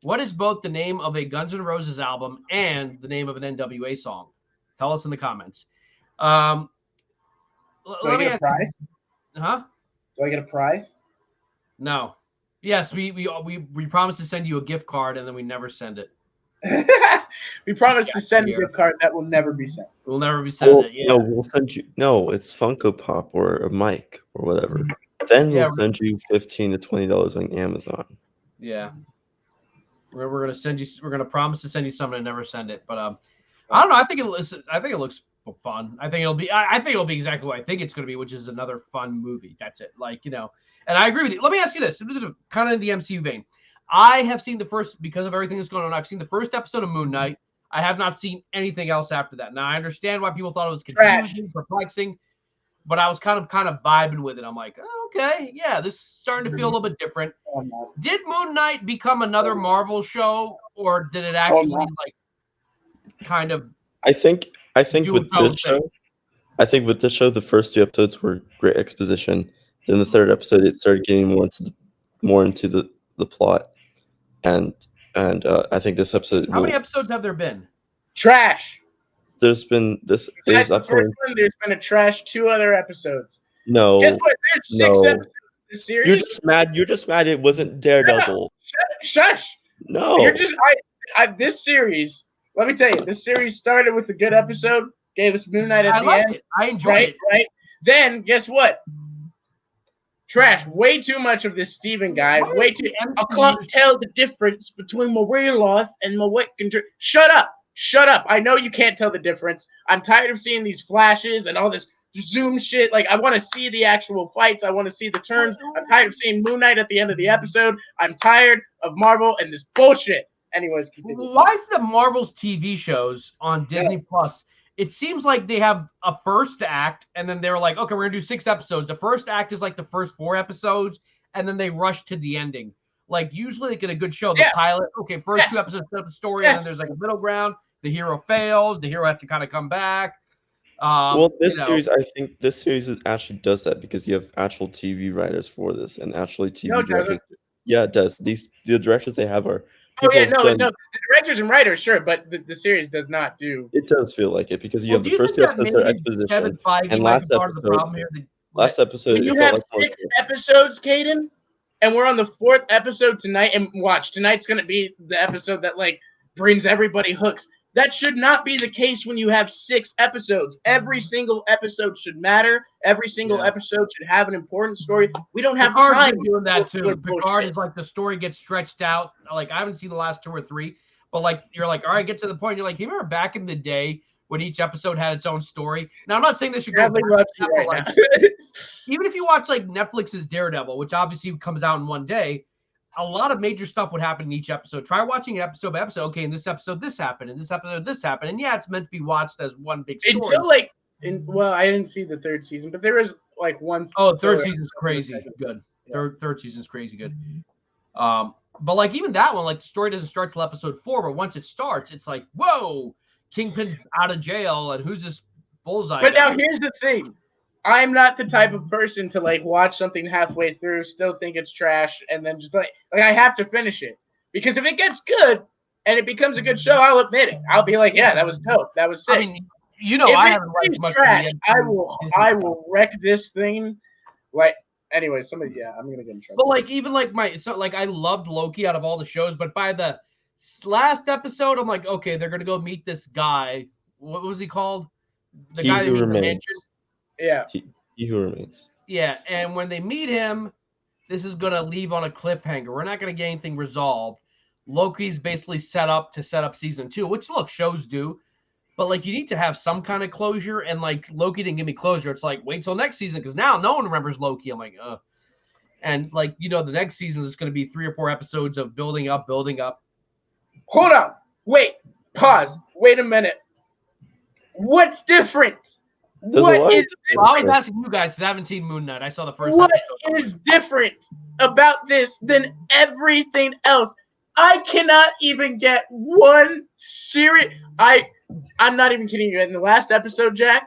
What is both the name of a Guns N' Roses album and the name of an NWA song? Tell us in the comments. Do I get a prize? Huh? Do I get a prize? No. Yes, we promised to send you a gift card, and then we never send it. We promised to send a gift card that will never be sent. We'll never be sent it. Yeah. No, we'll send you. No, it's Funko Pop or a mic or whatever. Then Yeah, we'll send you $15 to $20 on Amazon. Yeah. We're gonna send you. We're gonna promise to send you something and never send it. But I don't know. I think it looks fun. I think it'll be. I think it'll be exactly what I think it's gonna be, which is another fun movie. That's it. Like, you know. And I agree with you. Let me ask you this, kind of in the MCU vein. I have seen the first, because of everything that's going on. I've seen the first episode of Moon Knight. I have not seen anything else after that. Now I understand why people thought it was confusing, perplexing, but I was kind of vibing with it. I'm like, oh, okay, yeah, this is starting to feel a little bit different. Did Moon Knight become another Marvel show, or did it actually like kind of? I think with this show, the first 2 episodes were great exposition. Then the 3rd episode, it started getting more into the plot, and I think this episode. How many episodes have there been? Trash. There's been this. There's been a trash 2 other episodes. No. Guess what? There's 6 episodes of this series. You're just mad it wasn't Daredevil. Shush. No. You're just this series. Let me tell you, this series started with a good episode, gave us Moon Knight at the end. It. I enjoyed it. Right. Then guess what? Trash. Way too much of this Steven guy. Way too. I can't tell the difference between my real life and my Wiccan. Shut up. I know you can't tell the difference. I'm tired of seeing these flashes and all this Zoom shit. Like, I want to see the actual fights. I want to see the turns. I'm tired of seeing Moon Knight at the end of the episode. I'm tired of Marvel and this bullshit. Anyways, continue. Why is the Marvel's TV shows on Disney Plus? It seems like they have a first act, and then they're like, okay, we're going to do 6 episodes. The first act is like the first 4 episodes, and then they rush to the ending. Like, usually they get a good show. The pilot, okay, first 2 episodes of the story, and then there's like a middle ground. The hero fails. The hero has to kind of come back. Series, I think this series actually does that because you have actual TV writers for this and actually TV directors. Yeah, it does. The directors they have are. Oh yeah, no. The directors and writers, sure, but the series does not do. It does feel like it because you have the first 2 episodes are exposition, and last episode. You have 6 episodes, Caiden, and we're on the 4th episode tonight. And watch, tonight's gonna be the episode that like brings everybody hooks. That should not be the case when you have 6 episodes. Every single episode should matter. Every single episode should have an important story. We don't have time doing that too. Picard is like the story gets stretched out. Like I haven't seen the last 2 or 3, but like you're like, all right, get to the point. You're like, you remember back in the day when each episode had its own story? Now I'm not saying this should go back, even if you watch like Netflix's Daredevil, which obviously comes out in one day. A lot of major stuff would happen in each episode. Try watching it episode by episode. Okay, in this episode, this happened. In this episode, this happened. And yeah, it's meant to be watched as one big story. Until like, well, I didn't see the 3rd season, but there is like one. Oh, 3rd season's crazy good. Third season's crazy good. But like even that one, like the story doesn't start till episode 4, but once it starts, it's like, whoa, Kingpin's out of jail, and who's this bullseye? But now here's the thing. I'm not the type of person to like watch something halfway through, still think it's trash, and then just like I have to finish it. Because if it gets good and it becomes a good show, I'll admit it. I'll be like, yeah, that was dope. That was sick. I mean, you know, I haven't liked much trash. I will wreck this thing. Like, anyway, I'm gonna get in trouble. But like, even like I loved Loki out of all the shows, but by the last episode, I'm like, okay, they're gonna go meet this guy. What was he called? The guy that meets the mansion. Yeah. He who remains. Yeah, and when they meet him, this is going to leave on a cliffhanger. We're not going to get anything resolved. Loki's basically set up season 2, which, look, shows do. But, like, you need to have some kind of closure, and, like, Loki didn't give me closure. It's like, wait till next season, because now no one remembers Loki. I'm like, ugh. And, like, you know, the next season is going to be 3 or 4 episodes of building up. Hold on. Wait. Pause. Wait a minute. What's different? What is I was asking you guys because I haven't seen Moon Knight. I saw the first episode. What is different about this than everything else? I cannot even get one serious. I'm not even kidding you. In the last episode, Jack,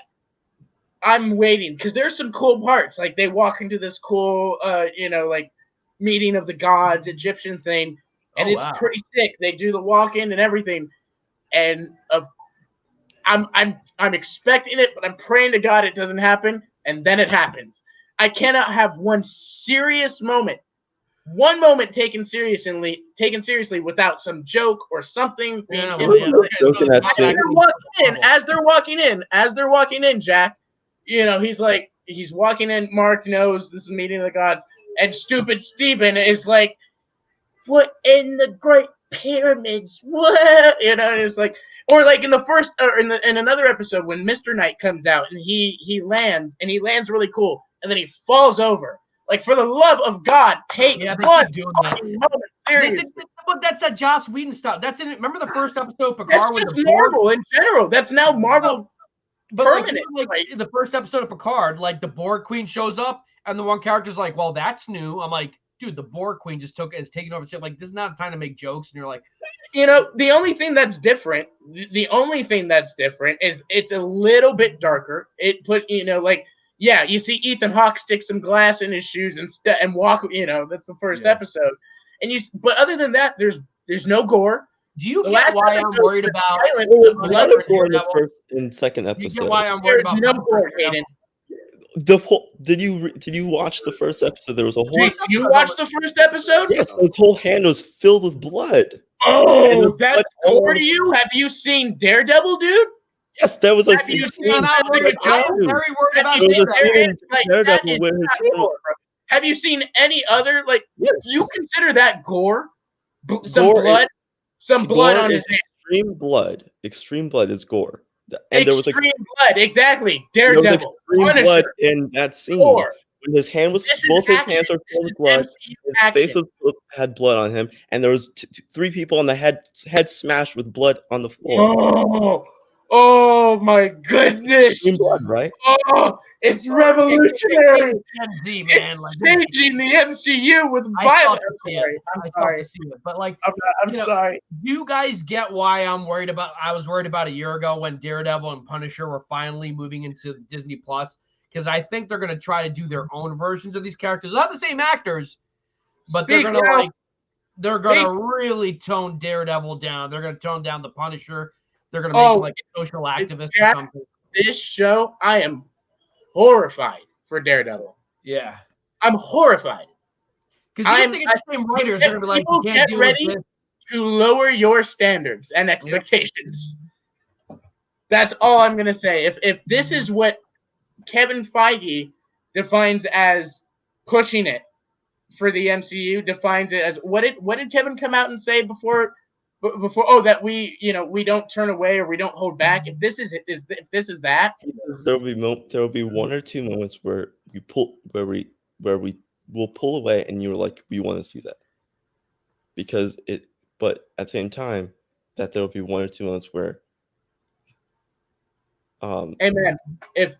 I'm waiting because there's some cool parts. Like they walk into this cool, like meeting of the gods, Egyptian thing, and it's pretty sick. They do the walk-in and everything, and I'm expecting it, but I'm praying to God it doesn't happen, and then it happens. I cannot have one moment taken seriously without some joke or something. As they're walking in, Jack, you know, he's like, he's walking in. Mark knows this is meeting of the gods, and stupid Steven is like, "What in the Great Pyramids? What?" It's like, or like in the first, or in another episode when Mr. Knight comes out and he lands really cool, and then he falls over. Like, for the love of God, take one fucking moment seriously. But that's that Joss Whedon stuff. That's in it. Remember the first episode of Picard? That's just Marvel in general. That's now Marvel. But permanent. like in the first episode of Picard, like the Borg Queen shows up, and the one character's like, "Well, that's new." I'm like, dude, the Borg Queen is taking over shit. Like, this is not a time to make jokes, and you're like, the only thing that's different, is it's a little bit darker. It put, yeah, you see Ethan Hawke stick some glass in his shoes and walk. That's the first episode, but other than that, there's no gore. Do you get why I'm worried about the gore in the first and second episode? You get why I'm worried about no gore, Caiden. Did you watch the first episode? There was a whole. Did you watch the first episode? Yes, his whole hand was filled with blood. Oh, that's gore to you? Have you seen Daredevil, dude? Yes, that was like. Have you seen Jessica Jones? Very worried about Daredevil where have you seen any other, like, you consider that gore? Some blood on his hand. Extreme blood is gore. And there was blood, exactly. Daredevil. There was extreme blood in that scene. Gore. When his hand was, both his hands were filled with blood, his face had blood on him, and there was 3 people on the head smashed with blood on the floor. Oh my goodness! Extreme blood, right? Oh, it's revolutionary. MZ, man, like, changing the MCU with violence. I'm sorry. But like, I'm sorry. You guys get why I was worried about a year ago when Daredevil and Punisher were finally moving into Disney Plus, because I think they're going to try to do their own versions of these characters. Not the same actors, but they're going to really tone Daredevil down. They're going to tone down the Punisher. They're going to make him like a social activist or something. This show, I am horrified for Daredevil. Yeah. I'm horrified. Because you think it's the same writers. They're going to be like, you can't get ready to lower your standards and expectations. Yep. That's all I'm going to say. If this is what Kevin Feige defines as pushing it for the MCU, defines it as what did Kevin come out and say before that we don't turn away or we don't hold back? If this is that, there will be 1 or 2 moments where we will pull away, and you're like, we want to see that, but at the same time that there will be 1 or 2 moments where hey man, if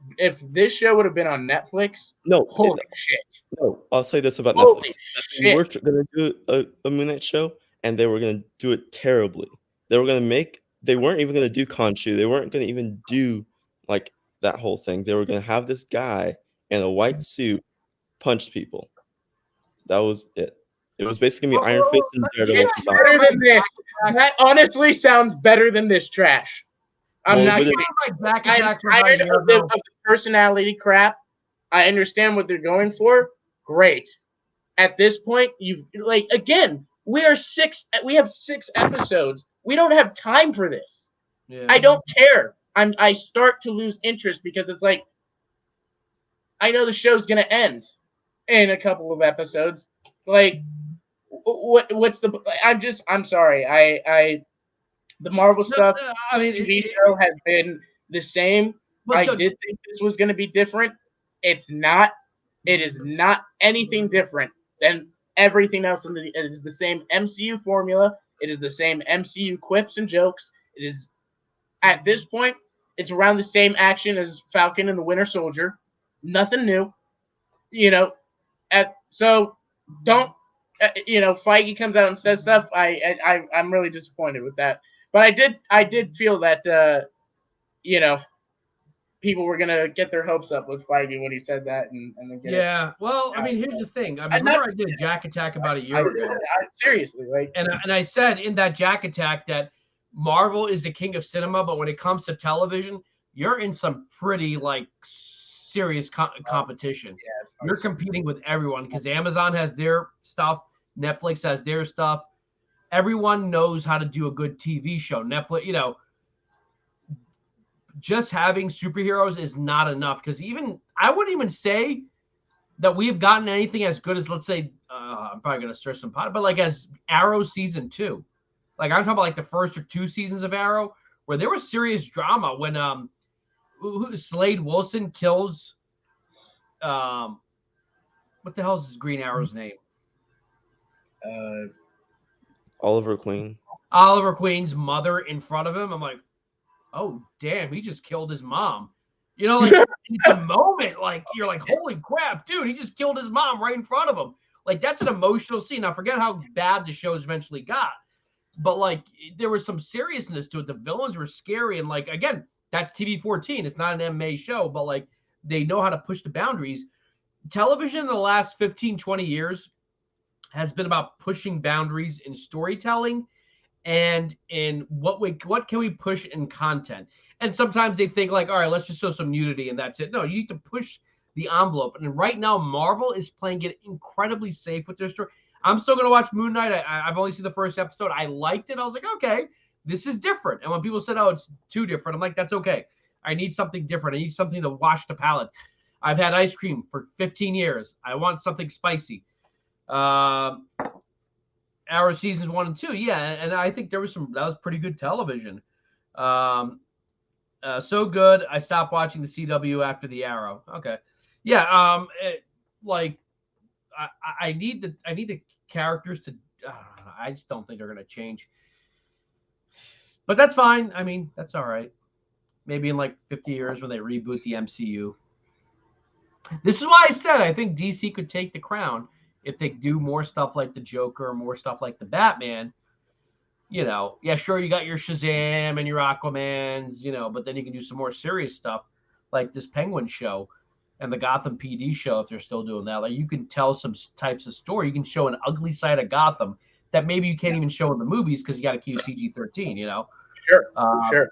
this show would have been on Netflix, holy shit. No, I'll say this about holy Netflix. Shit. They were going to do a Moon Knight show, and they were going to do it terribly. They weren't even going to do Khonshu. They weren't going to even do like that whole thing. They were going to have this guy in a white suit punch people. That was it. It was basically me, Iron Fist and Daredevil. It's better than this. That honestly sounds better than this trash. I'm not kidding. I'm tired of the personality crap. I understand what they're going for. Great. At this point, we have 6 episodes. We don't have time for this. Yeah. I don't care. I start to lose interest because it's like, I know the show's gonna end in a couple of episodes. Like, I'm sorry. The Marvel stuff, TV show has been the same. I did think this was going to be different. It's not. It is not anything different than everything else. It is the same MCU formula. It is the same MCU quips and jokes. It is, at this point, it's around the same action as Falcon and the Winter Soldier. Nothing new. So don't. Feige comes out and says stuff. I'm really disappointed with that. But I did feel that people were gonna get their hopes up with Feige when he said that, and then get it. Well, I mean, here's the thing. I remember I did Jack Attack about a year ago. Seriously, like, and I said in that Jack Attack that Marvel is the king of cinema, but when it comes to television, you're in some pretty serious competition. Yeah, you're competing with everyone because Amazon has their stuff, Netflix has their stuff. Everyone knows how to do a good TV show. Netflix, just having superheroes is not enough, because I wouldn't even say that we've gotten anything as good as, let's say, I'm probably gonna stir some pot, but like as Arrow season 2, like I'm talking about like the first or 2 seasons of Arrow where there was serious drama when Slade Wilson kills what the hell is Green Arrow's name? Oliver Queen. Oliver Queen's mother in front of him. I'm like, oh damn, he just killed his mom. You know, like in the moment, like you're like, holy crap, dude, he just killed his mom right in front of him. Like that's an emotional scene. Now forget how bad the shows eventually got, but like there was some seriousness to it. The villains were scary, and like again, that's TV 14. It's not an MMA show, but like they know how to push the boundaries. Television in the last 15, 20 years has been about pushing boundaries in storytelling and in what can we push in content. And sometimes they think like, all right, let's just show some nudity and that's it. No, you need to push the envelope. And right now, Marvel is playing it incredibly safe with their story. I'm still going to watch Moon Knight. I've only seen the first episode. I liked it. I was like, okay, this is different. And when people said, oh, it's too different, I'm like, that's okay. I need something different. I need something to wash the palate. I've had ice cream for 15 years. I want something spicy. Arrow seasons 1 and 2. Yeah. And I think that was pretty good television. So good. I stopped watching the CW after the Arrow. Okay. Yeah. I need the characters to, I just don't think they're going to change, but that's fine. I mean, that's all right. Maybe in like 50 years when they reboot the MCU. This is why I said I think DC could take the crown if they do more stuff like the Joker, more stuff like the Batman. You know, yeah, sure, you got your Shazam and your Aquamans, you know, but then you can do some more serious stuff like this Penguin show and the Gotham PD show if they're still doing that. Like you can tell some types of story. You can show an ugly side of Gotham that maybe you can't even show in the movies because you got to keep it PG-13, you know? Sure, sure.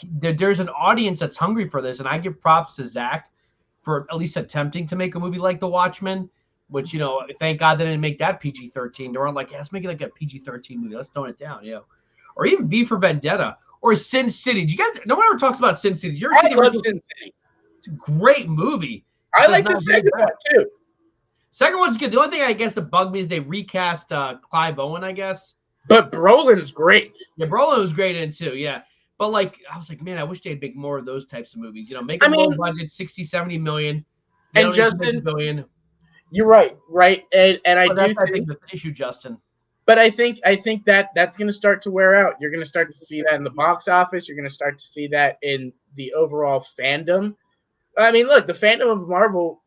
There's an audience that's hungry for this, and I give props to Zach for at least attempting to make a movie like The Watchmen, which, you know, thank God they didn't make that PG-13. They weren't like, yeah, let's make it like a PG-13 movie. Let's tone it down, you know. Or even V for Vendetta or Sin City. Do you guys? No one ever talks about Sin City. I love Sin City. It's a great movie. I like the second one too. Second one's good. The only thing I guess that bugged me is they recast Clive Owen, I guess. But Brolin's great. Yeah, Brolin was great in it too, yeah. But like, I was like, man, I wish they'd make more of those types of movies. You know, make a low budget, 60, 70 million. And Justin, billion. You're right. And I think the issue, Justin. But I think that's going to start to wear out. You're going to start to see that in the box office. You're going to start to see that in the overall fandom. I mean, look, the fandom of Marvel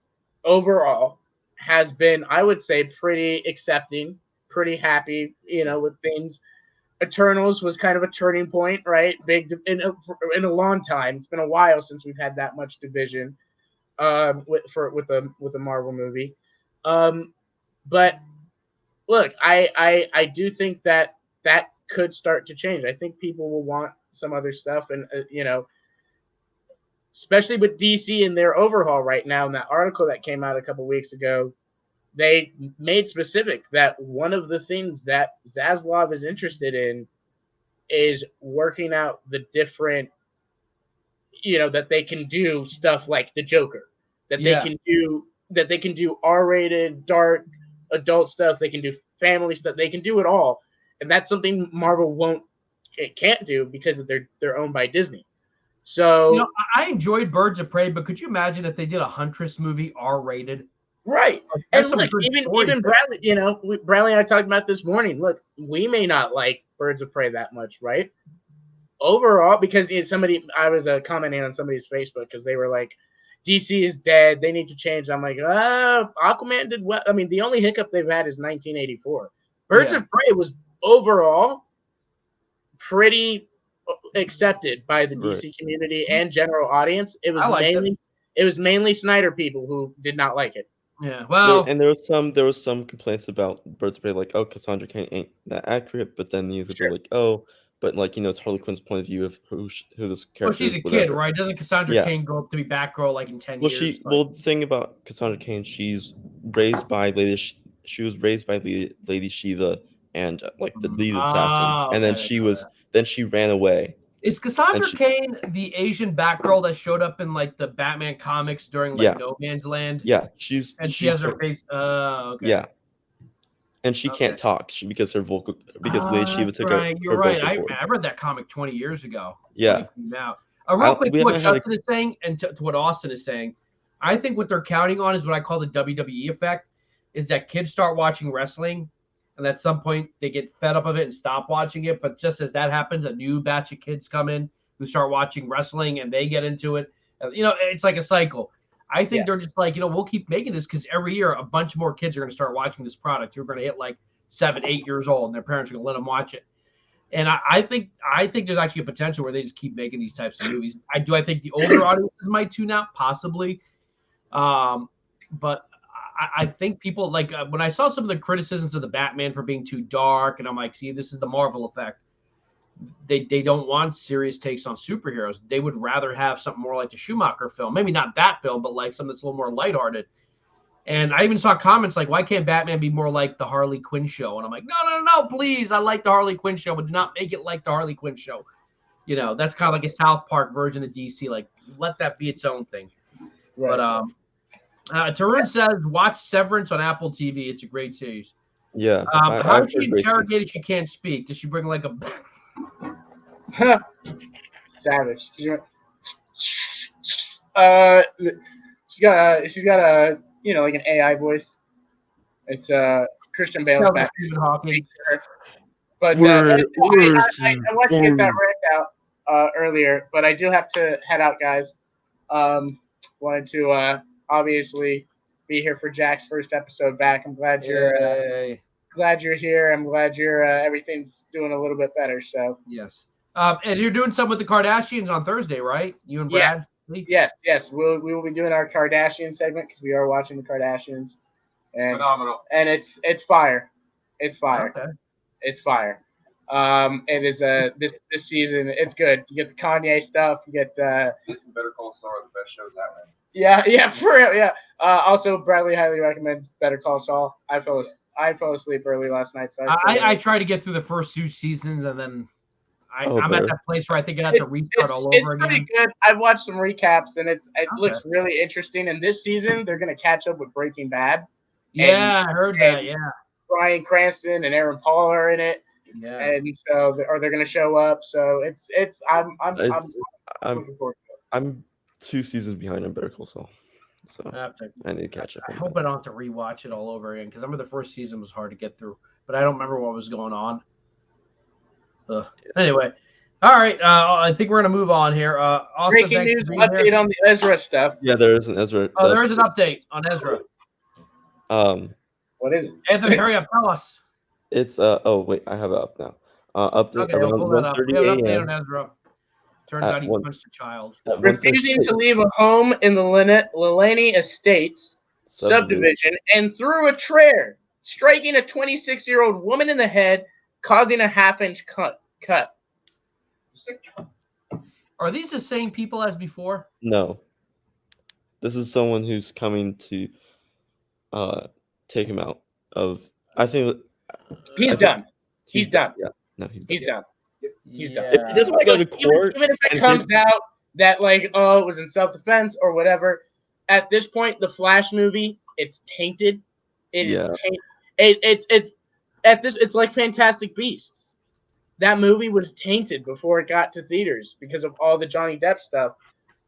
overall has been, I would say, pretty accepting, pretty happy, you know, with things. Eternals was kind of a turning point, right? Big in a long time. It's been a while since we've had that much division with a Marvel movie. But look, I do think that could start to change. I think people will want some other stuff, and you know, especially with DC and their overhaul right now. In that article that came out a couple weeks ago, they made specific that one of the things that Zaslav is interested in is working out the different, you know, that they can do stuff like the Joker, that they can do R-rated, dark, adult stuff. They can do family stuff. They can do it all, and that's something Marvel can't do because they're owned by Disney. So, you know, I enjoyed Birds of Prey, but could you imagine if they did a Huntress movie R-rated? Right. And look, even Bradley, you know, Bradley and I talked about this morning. Look, we may not like Birds of Prey that much, right? Overall, because I was commenting on somebody's Facebook because they were like, DC is dead. They need to change. I'm like, Aquaman did well. I mean, the only hiccup they've had is 1984. Birds of Prey was overall pretty accepted by the DC community and general audience. It was mainly Snyder people who did not like it. Yeah, well, there was some complaints about Birds of Prey, like, oh, Cassandra Cain ain't that accurate, but then the people were like, oh, but like, you know, it's Harley Quinn's point of view of who this character. Well, she's a kid, right? Doesn't Cassandra Cain go up to be Batgirl like in 10 years? The thing about Cassandra Cain, she was raised by Lady Shiva and like the lead assassins, and then she ran away Is Cassandra she- Cain the Asian Batgirl that showed up in like the Batman comics during like Yeah. No Man's Land? Yeah, She has her face. Okay. Yeah, and she Okay. can't talk because Lady Shiva That's took right. You're her right. vocal I cords. read that comic 20 years ago. Yeah. When it came out. Real quick, we to what haven't had Justin is saying and to what Austin is saying, I think what they're counting on is what I call the WWE effect, is that kids start watching wrestling, and at some point they get fed up of it and stop watching it. But just as that happens, a new batch of kids come in who start watching wrestling and they get into it. It's like a cycle. I think they're just like, we'll keep making this because every year a bunch more kids are going to start watching this product. You're going to hit like 7, 8 years old, and their parents are going to let them watch it. And I think there's actually a potential where they just keep making these types of movies. I think the older audiences might tune out, possibly. But I think people like when I saw some of the criticisms of the Batman for being too dark, and I'm like, see, this is the Marvel effect. They don't want serious takes on superheroes. They would rather have something more like the Schumacher film. Maybe not that film, but like something that's a little more lighthearted. And I even saw comments like, why can't Batman be more like the Harley Quinn show? And I'm like, no, please. I like the Harley Quinn show, but do not make it like the Harley Quinn show. That's kind of like a South Park version of DC. Like, let that be its own thing. Right. But Tarun says, watch Severance on Apple TV. It's a great series. Yeah. How is she interrogated? She can't speak. Does she bring like a... Savage. She's got a like an AI voice. It's Christian Bale's back. Stephen Hawking. But I want to get that rant out earlier, but I do have to head out, guys. Wanted to obviously be here for Jack's first episode back. I'm glad you're here. I'm glad everything's doing a little bit better. So yes. And you're doing something with the Kardashians on Thursday, right? You and Brad? Yeah. Yes. We will be doing our Kardashian segment because we are watching the Kardashians. And, phenomenal. And it's fire. It's fire. Okay. It's fire. It is this season. It's good. You get the Kanye stuff. You get this and Better Call Saul are the best shows that way. Yeah, for real. Yeah. Also, Bradley highly recommends Better Call Saul. I fell asleep early last night, so I try to get through the first 2 seasons, and then I'm at that place where I think I have to restart all over again. It's pretty good. I've watched some recaps, and it looks really interesting. And this season, they're going to catch up with Breaking Bad. Yeah, I heard that. Yeah, Bryan Cranston and Aaron Paul are in it. Yeah, and so they're going to show up. So I'm looking forward to it. I'm 2 seasons behind on Better Call Saul, so I need to catch up. I hope I don't have to rewatch it all over again because I remember the first season was hard to get through, but I don't remember what was going on. Anyway, all right. I think we're gonna move on here. Breaking news update on the Ezra stuff. Yeah, there is an Ezra. Oh, there is an update on Ezra. What is it? Anthony, hurry up, tell us. It's oh wait, I have it up now. Update around 1:30 a.m. Update on Ezra. Turns out he punched a child. Refusing to leave a home in the Lelani Estates subdivision and threw a chair, striking a 26-year-old woman in the head, causing a half-inch cut. Are these the same people as before? No. This is someone who's coming to take him out of. I think he's done. He's done. Yeah. No, he's done. He's done. If he doesn't want to go to court, even if it comes out that it was in self-defense or whatever, at this point, the Flash movie, it's tainted. It is tainted. It's like Fantastic Beasts. That movie was tainted before it got to theaters because of all the Johnny Depp stuff.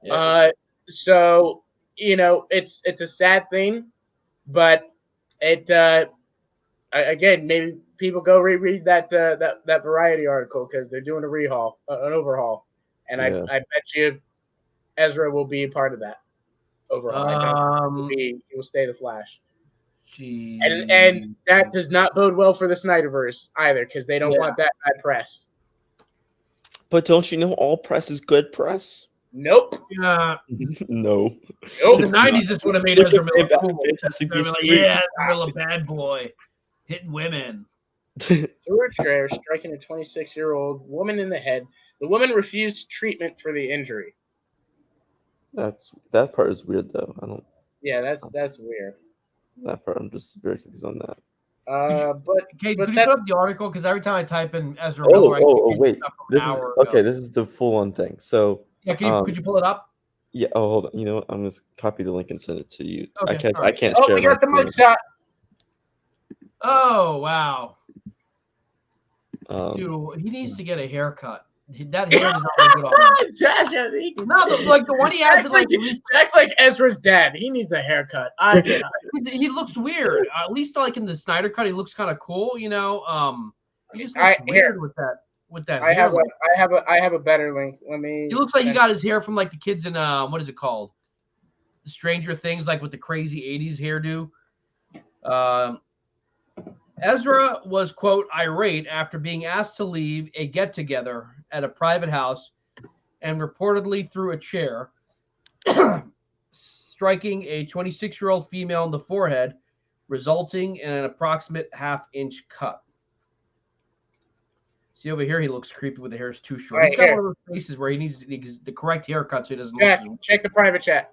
Yes. So it's a sad thing, but it again, maybe people go reread that Variety article because they're doing an overhaul, and I bet you Ezra will be a part of that overhaul. He will stay the Flash. And that does not bode well for the Snyderverse either, because they don't want that bad press. But don't you know all press is good press? Nope. No. Nope. The 90s just would have made Ezra Miller cool. Ezra Miller, bad boy, hitting women. Through a chair, striking a 26-year-old woman in the head. The woman refused treatment for the injury. That part is weird though. I don't. Yeah, that's weird. That part, I'm just very confused on that. Kate, but could you that, put up the article? Because every time I type in Ezra Miller, I get Wait. stuff from This an is hour ago. okay. This is the full-on thing. So Yeah, could you pull it up? yeah. Oh, hold on. You know what? I'm gonna copy the link and send it to you. Okay, I all right. can't oh, share we got the my mug screen. shot. Oh wow, Um, dude, he needs to get a haircut. That hair does not look good on him. No, like the one he has, That's like Ezra's dad. He needs a haircut. he looks weird. At least like in the Snyder cut, he looks kind of cool. You know, he just looks weird with that I hair. I have a better link. Let me. He looks like he got his hair from like the kids in what is it called? The Stranger Things, like with the crazy '80s hairdo. Ezra was, quote, irate after being asked to leave a get-together at a private house and reportedly threw a chair, striking a 26-year-old female in the forehead, resulting in an approximate half-inch cut. See over here, he looks creepy with the hair is too short. Right, he's got here. one of those faces where he needs the correct haircut so he doesn't Yeah, look. check the private chat.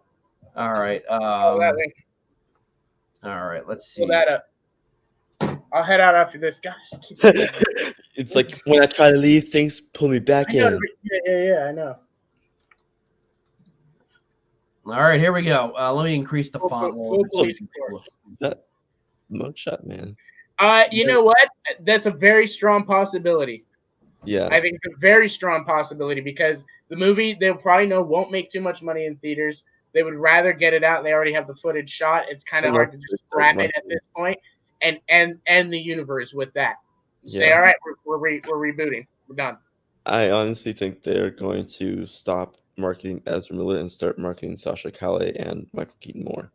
All right. That link. All right, let's see. Pull that up. I'll head out after this. Gosh. it's like when I try to leave, things pull me back in. Yeah, I know. All right, here we go. Let me increase the font a little bit. Is that mugshot, man? You know what? That's a very strong possibility. Yeah. I think it's a very strong possibility because the movie they'll probably know won't make too much money in theaters. They would rather get it out. They already have the footage shot. It's kind of hard to just scrap it at this point and the universe with that. Say, all right, we're rebooting. We're done. I honestly think they're going to stop marketing Ezra Miller and start marketing Sasha Calle and Michael Keaton more.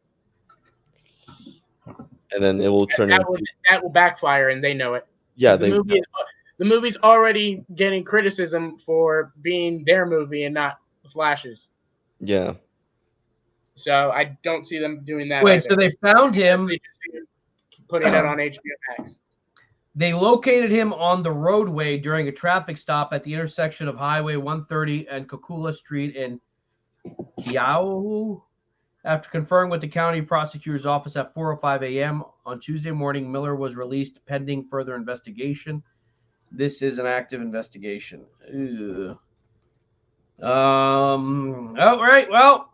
And then it will turn that will backfire, and they know it. Yeah, the movie's already getting criticism for being their movie and not the Flash's. Yeah. So I don't see them doing that. Wait, either. so they found him, putting it on HBO Max. They located him on the roadway during a traffic stop at the intersection of Highway 130 and Kokula Street in Kiau. After conferring with the county prosecutor's office at 4:05 a.m. on Tuesday morning, Miller was released pending further investigation. This is an active investigation. Ew. Oh, right. Well.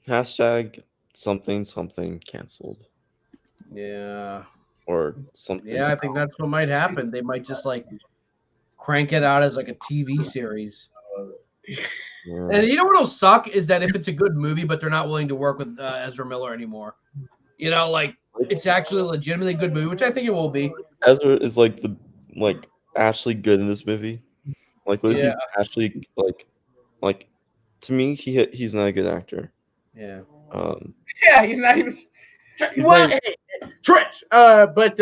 Hashtag something canceled. Yeah. Or something. Yeah, I think that's what might happen. They might just like crank it out as like a TV series. Yeah. And you know what'll suck is that if it's a good movie, but they're not willing to work with Ezra Miller anymore. You know, like it's actually a legitimately good movie, which I think it will be. Ezra is like actually good in this movie. Like what he's actually like to me, he's not a good actor. Yeah. Yeah, he's not even. Trish. But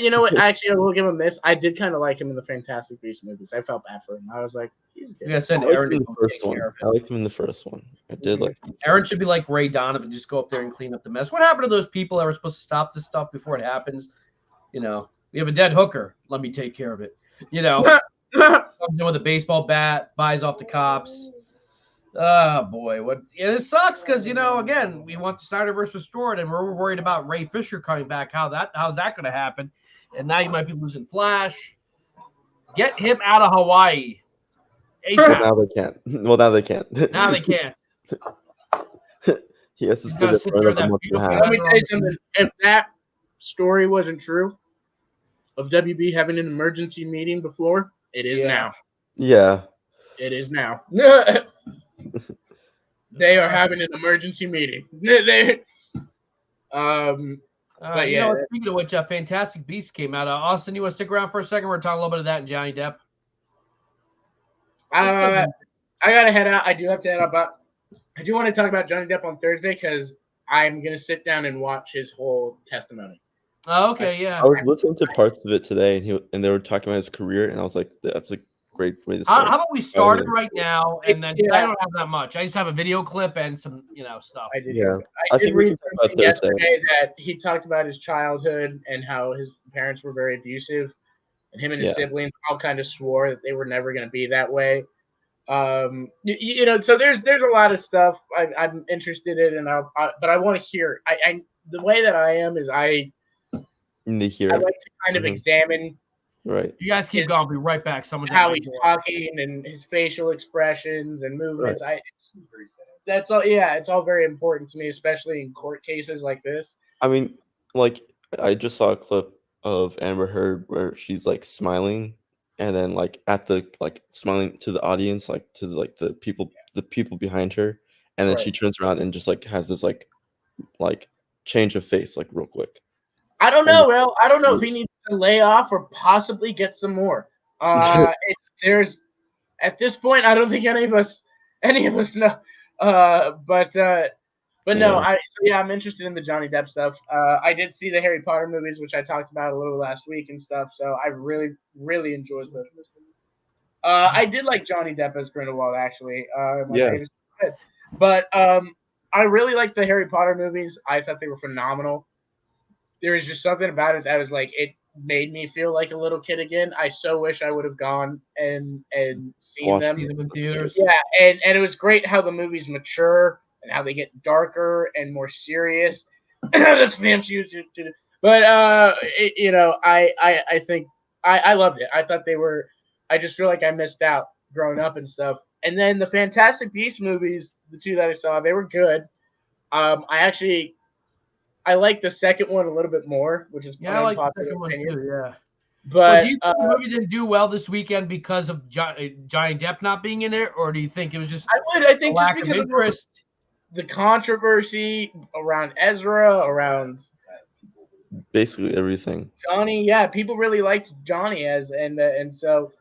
you know what? Actually, I will give him this. I did kind of like him in the Fantastic Beasts movies. I felt bad for him. I was like, he's good. I liked him in the first one. I liked him in the first one. I did like him. Aaron should be like Ray Donovan, just go up there and clean up the mess. What happened to those people that were supposed to stop this stuff before it happens? You know, we have a dead hooker. Let me take care of it. You know, with a baseball bat, buys off the cops. Oh boy, it sucks because again, we want the Snyderverse restored, and we're worried about Ray Fisher coming back. How's that going to happen? And now you might be losing Flash. Get him out of Hawaii. Well, now they can't. Now they can't. He has to sit there for another month and a half. Let me tell you something. If that story wasn't true, of WB having an emergency meeting before, it is now. Yeah. It is now. They are having an emergency meeting. But speaking of which, Fantastic Beasts came out. Austin, you want to stick around for a second? We're talking a little bit of that and Johnny Depp. I gotta head out. I do have to head out, but I do want to talk about Johnny Depp on Thursday because I'm gonna sit down and watch his whole testimony. Oh, okay, yeah. I was listening to parts of it today, and they were talking about his career, and I was like, that's a great way to start. How about we start it right now, and then I don't have that much. I just have a video clip and some, stuff. I did. Yeah. I did read something yesterday that he talked about his childhood and how his parents were very abusive, and him and his siblings all kind of swore that they were never going to be that way. So there's a lot of stuff I'm interested in, and but I want to hear. The way that I am is in the I here. like to kind of examine Right. You guys keep His- going. I'll be right back. Someone's at how my he's door. talking and his facial expressions and movements. Right. That's all. Yeah, it's all very important to me, especially in court cases like this. I mean, like I just saw a clip of Amber Heard where she's like smiling, and then like at the like smiling to the audience, like to the people behind her, and then she Right. turns around and just like has this like change of face like real quick. I don't And know, Will. I don't know if he needs to lay off or possibly get some more. There's at this point, I don't think any of us know. But no, I'm interested in the Johnny Depp stuff. I did see the Harry Potter movies, which I talked about a little last week and stuff. So I really, really enjoyed them. I did like Johnny Depp as Grindelwald, actually. Yeah. But I really liked the Harry Potter movies. I thought they were phenomenal. There was just something about it that was like, it made me feel like a little kid again. I so wish I would have gone and seen Watched them. See them in theaters. Yeah, and it was great how the movies mature and how they get darker and more serious. That's fancy. But I think I loved it. I thought they were. I just feel like I missed out growing up and stuff. And then the Fantastic Beasts movies, the two that I saw, they were good. I like the second one a little bit more, which is Yeah, I like the unpopular second one opinion. too. Yeah. But do you think the movie didn't do well this weekend because of Johnny Depp not being in it, or do you think it was just I think lack just of because interest? the controversy around Ezra, around basically everything. Johnny, yeah, people really liked Johnny and so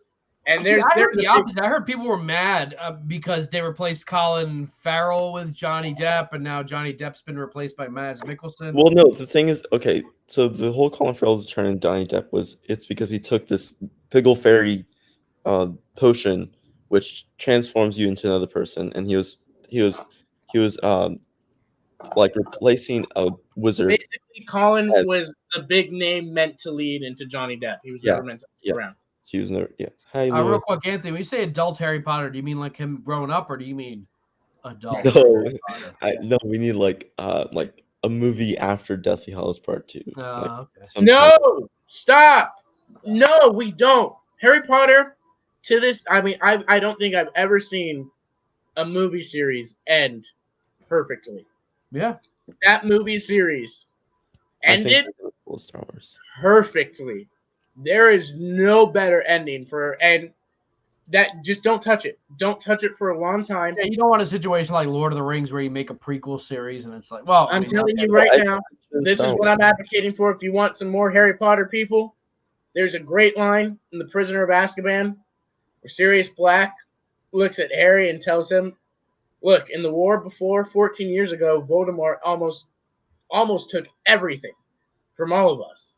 I heard the opposite. I heard people were mad because they replaced Colin Farrell with Johnny Depp, and now Johnny Depp's been replaced by Mads Mikkelsen. Well, no, the thing is, okay, so the whole Colin Farrell's turn in Johnny Depp it's because he took this Piggle Fairy potion, which transforms you into another person, and he was like replacing a wizard. Basically, Colin was the big name meant to lead into Johnny Depp. He was never meant to be around. He was never. Yeah. Hi, real quick, Anthony. When you say adult Harry Potter, do you mean like him growing up, or do you mean adult? No, we need like a movie after Deathly Hallows Part 2. Okay. No, stop. No, we don't. Harry Potter. To this, I mean, I don't think I've ever seen a movie series end perfectly. Yeah. That movie series ended Star Wars perfectly. There is no better ending and that just don't touch it. Don't touch it for a long time. Yeah, you don't want a situation like Lord of the Rings where you make a prequel series and it's like, well, I'm telling you right now, this is what I'm advocating for. If you want some more Harry Potter people, there's a great line in The Prisoner of Azkaban where Sirius Black looks at Harry and tells him, look, in the war before 14 years ago, Voldemort almost took everything from all of us.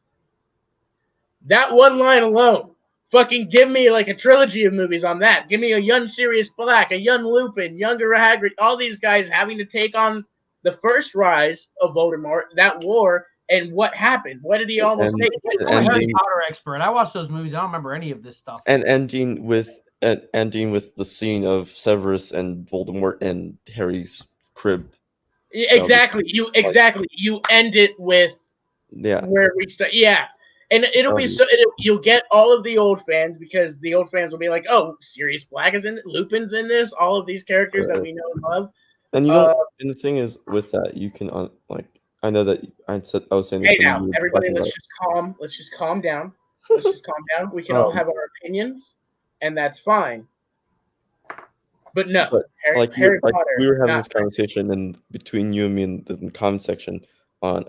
That one line alone, fucking give me like a trilogy of movies on that. Give me a young Sirius Black, a young Lupin, younger Hagrid, all these guys having to take on the first rise of Voldemort, that war, and what happened. What did he almost take? I'm a Harry Potter expert. I watched those movies. I don't remember any of this stuff. And ending with the scene of Severus and Voldemort and Harry's crib. Exactly. You end it with where we start. Yeah. And it'll be you'll get all of the old fans because the old fans will be like, "Oh, Sirius Black is in it, Lupin's in this, all of these characters that we know and love." And and the thing is, with that, you can I know that I was saying. Hey, now everybody, let's just calm down. Let's just calm down. We can all have our opinions, and that's fine. But no, Harry Potter. We were having this conversation and between you and me in the comment section on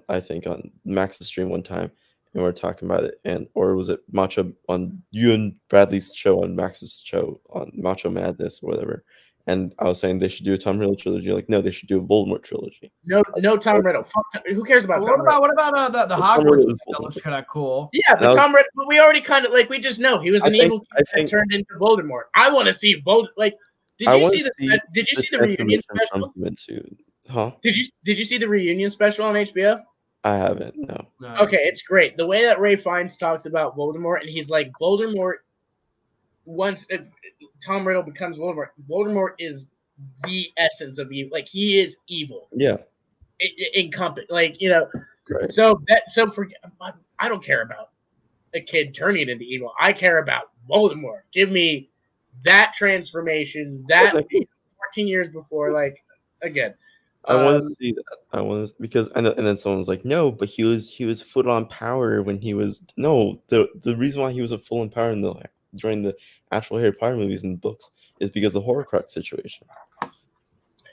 Max's stream one time. And we're talking about it, or was it Macho on you and Bradley's show on Max's show on Macho Madness or whatever? And I was saying they should do a Tom Riddle trilogy. Like, no, they should do a Voldemort trilogy. No Tom Riddle. Who cares about Tom Riddle? What about the Hogwarts? That looks kind of cool. Yeah, but Tom Riddle. But we already kind of we just know he was an evil kid that turned into Voldemort. I want to see Voldemort. Did you see the reunion special? Huh? Did you see the reunion special on HBO? I haven't, no. Okay, it's great. The way that Ray Fiennes talks about Voldemort, and he's like, Voldemort, once Tom Riddle becomes Voldemort is the essence of evil. Like, he is evil. Yeah. Right. I don't care about a kid turning into evil. I care about Voldemort. Give me that transformation. That 14 years before, like again. I want to see that. I want to because and then someone was like, no, but he was full on power when he was the reason why he was a full on power during the actual Harry Potter movies and books is because of the Horcrux situation.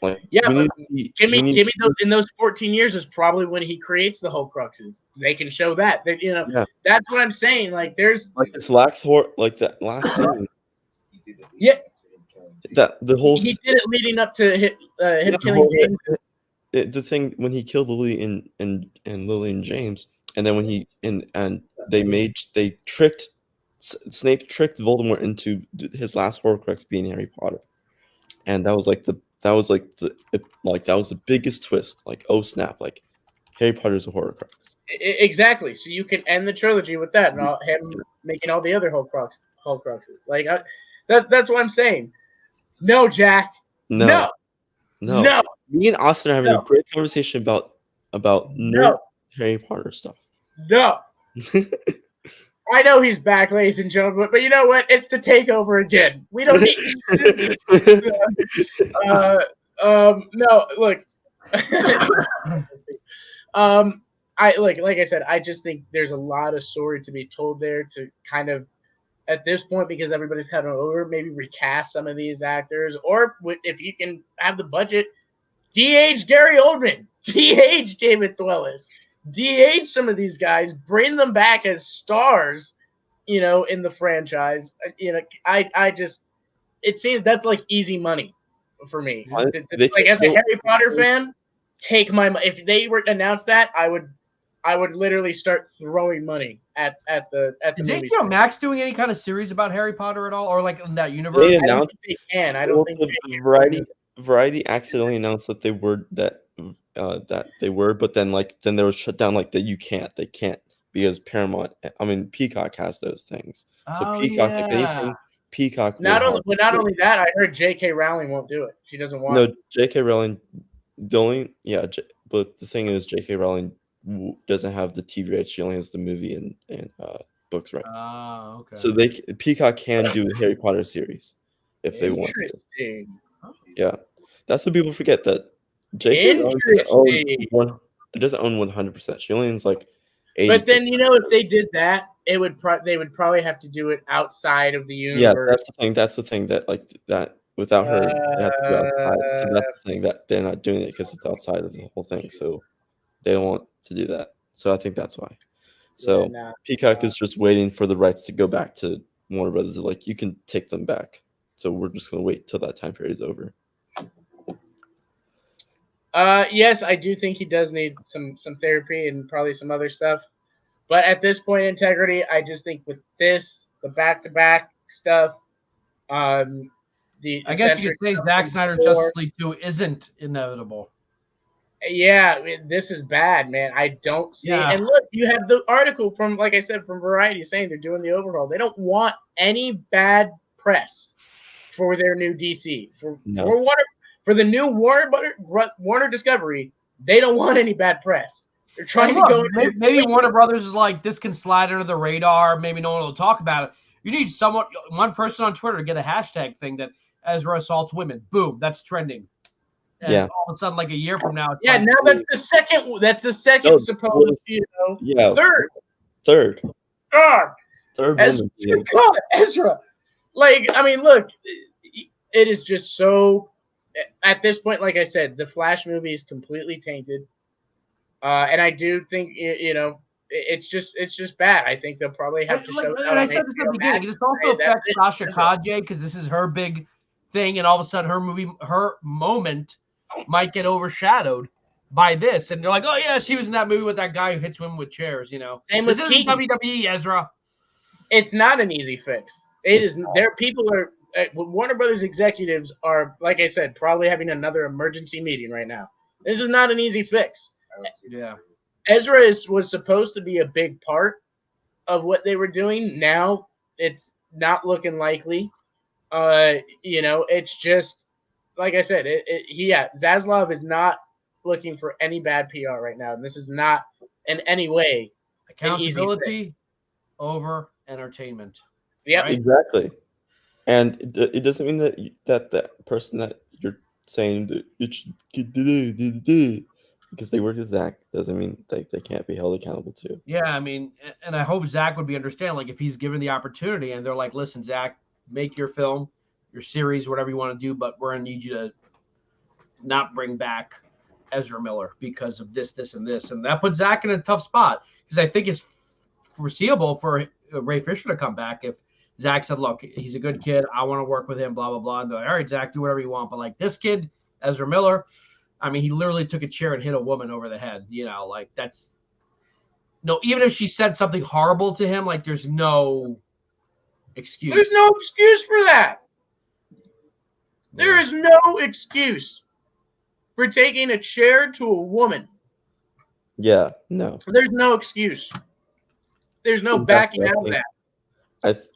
Like, yeah, give me those in those 14 years is probably when he creates the Horcruxes. They can show that. That's what I'm saying. Like there's like this like that last scene. Yeah. That the whole he did it leading up to him killing James. The thing when he killed Lily and Lily and James, and then when he and they tricked Snape tricked Voldemort into his last Horcrux being Harry Potter, and that was the biggest twist. Like, oh snap! Like Harry Potter's a Horcrux. Exactly. So you can end the trilogy with that, and him making all the other Horcruxes. Like that's what I'm saying. No, Jack. No. Me and Austin are having a great conversation about nerd Harry Potter stuff. No. I know he's back, ladies and gentlemen, but you know what? It's the takeover again. We don't need. No, look. Like I said, I just think there's a lot of story to be told there to kind of. At this point, because everybody's kind of over, maybe recast some of these actors, or if you can have the budget, DH Gary Oldman, DH David Thewlis, DH some of these guys, bring them back as stars, in the franchise. I just, it seems that's like easy money for me. Like as a Harry Potter fan, take my money. If they were to announce that, I would literally start throwing money at the movie. Is Max doing any kind of series about Harry Potter at all, or like in that universe? They announced they can. I don't think Variety accidentally announced that they were but then they were shut down. Like that, they can't because Paramount. I mean, Peacock has those things. So Peacock, if anything, Peacock. Not only that, I heard J.K. Rowling won't do it. She doesn't want. No, J.K. Rowling. But the thing is, J.K. Rowling doesn't have the TV rights. She only has the movie and books rights. Oh, okay. So Peacock can do a Harry Potter series if they want to. Yeah, that's what people forget, that J.K. Rowling doesn't own 100%. She only owns like 80%. But then if they did that, they would probably have to do it outside of the universe. Yeah, that's the thing that that without her, they have to be outside. So that's the thing that they're not doing it because it's outside of the whole thing. So they don't want to do that. So I think that's why. So Peacock is just waiting for the rights to go back to Warner Brothers. They're like, you can take them back. So we're just gonna wait till that time period is over. Yes, I do think he does need some therapy and probably some other stuff. But at this point, integrity, I just think with this, the back-to-back stuff, I guess you could say Zack Snyder's Justice League 2 isn't inevitable. Yeah, this is bad, man. I don't see. Yeah. And look, you have the article from, like I said, from Variety saying they're doing the overhaul. They don't want any bad press for their new DC. For the new Warner Discovery, they don't want any bad press. They're trying to go. Maybe Warner Brothers is like, this can slide under the radar. Maybe no one will talk about it. You need one person on Twitter to get a hashtag thing that Ezra assaults women. Boom, that's trending. And all of a sudden, like a year from now. Now that's the second. That's the second supposed. Yeah. Third. God. Third. Ezra. Like, I mean, look, it is just so. At this point, like I said, the Flash movie is completely tainted, and I do think it's just bad. I think they'll probably have to show. And I said this at the beginning. This also affects Sasha Kaje because this is her big thing, and all of a sudden, her moment might get overshadowed by this, and they're like, "Oh yeah, she was in that movie with that guy who hits women with chairs." Same with WWE, Ezra. It's not an easy fix. There, people are. Warner Brothers executives are, like I said, probably having another emergency meeting right now. This is not an easy fix. Yeah. Ezra was supposed to be a big part of what they were doing. Now it's not looking likely. It's just, like I said, Zaslav is not looking for any bad PR right now. And this is not in any way Accountability over entertainment. Yep. Right? Exactly. And it doesn't mean that that person that you're saying that it should because they work with Zach doesn't mean they can't be held accountable to. Yeah, I mean, and I hope Zach would be understanding. Like, if he's given the opportunity and they're like, listen, Zach, make your film, your series, whatever you want to do, but we're going to need you to not bring back Ezra Miller because of this, this, and this. And that puts Zach in a tough spot because I think it's foreseeable for Ray Fisher to come back if Zach said, look, he's a good kid. I want to work with him, blah, blah, blah. And they're like, all right, Zach, do whatever you want. But like this kid, Ezra Miller, I mean, he literally took a chair and hit a woman over the head. You know, like that's no, even if she said something horrible to him, like there's no excuse. There's no excuse for that. There is no excuse for taking a chair to a woman. Yeah, no. There's no excuse. There's no backing out of that.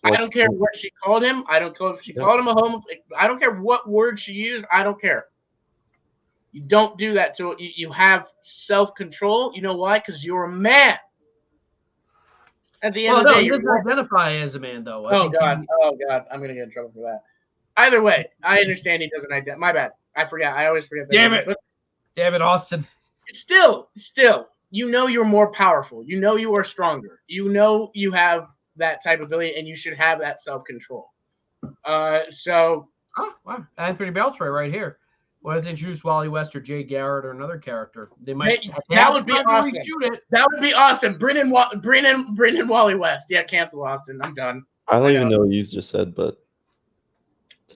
I don't care what she called him. I don't care if she called him a homo. I don't care what word she used. I don't care. You don't do that to you. Have self-control. You know why? Because you're a man. At the end of the day, he doesn't identify as a man, though. Oh God! I'm gonna get in trouble for that. Either way, I understand he doesn't identify. My bad. I forgot. I always forget that. Damn it. Damn it, Austin. Still, you know you're more powerful. You know you are stronger. You know you have that type of ability, and you should have that self-control. So. Oh, wow. Anthony Beltray right here. What if they introduce Wally West or Jay Garrett or another character? They might. That would be awesome. That would be awesome. Brennan Wally West. Yeah, cancel Austin. I'm done. I don't even know what you just said, but.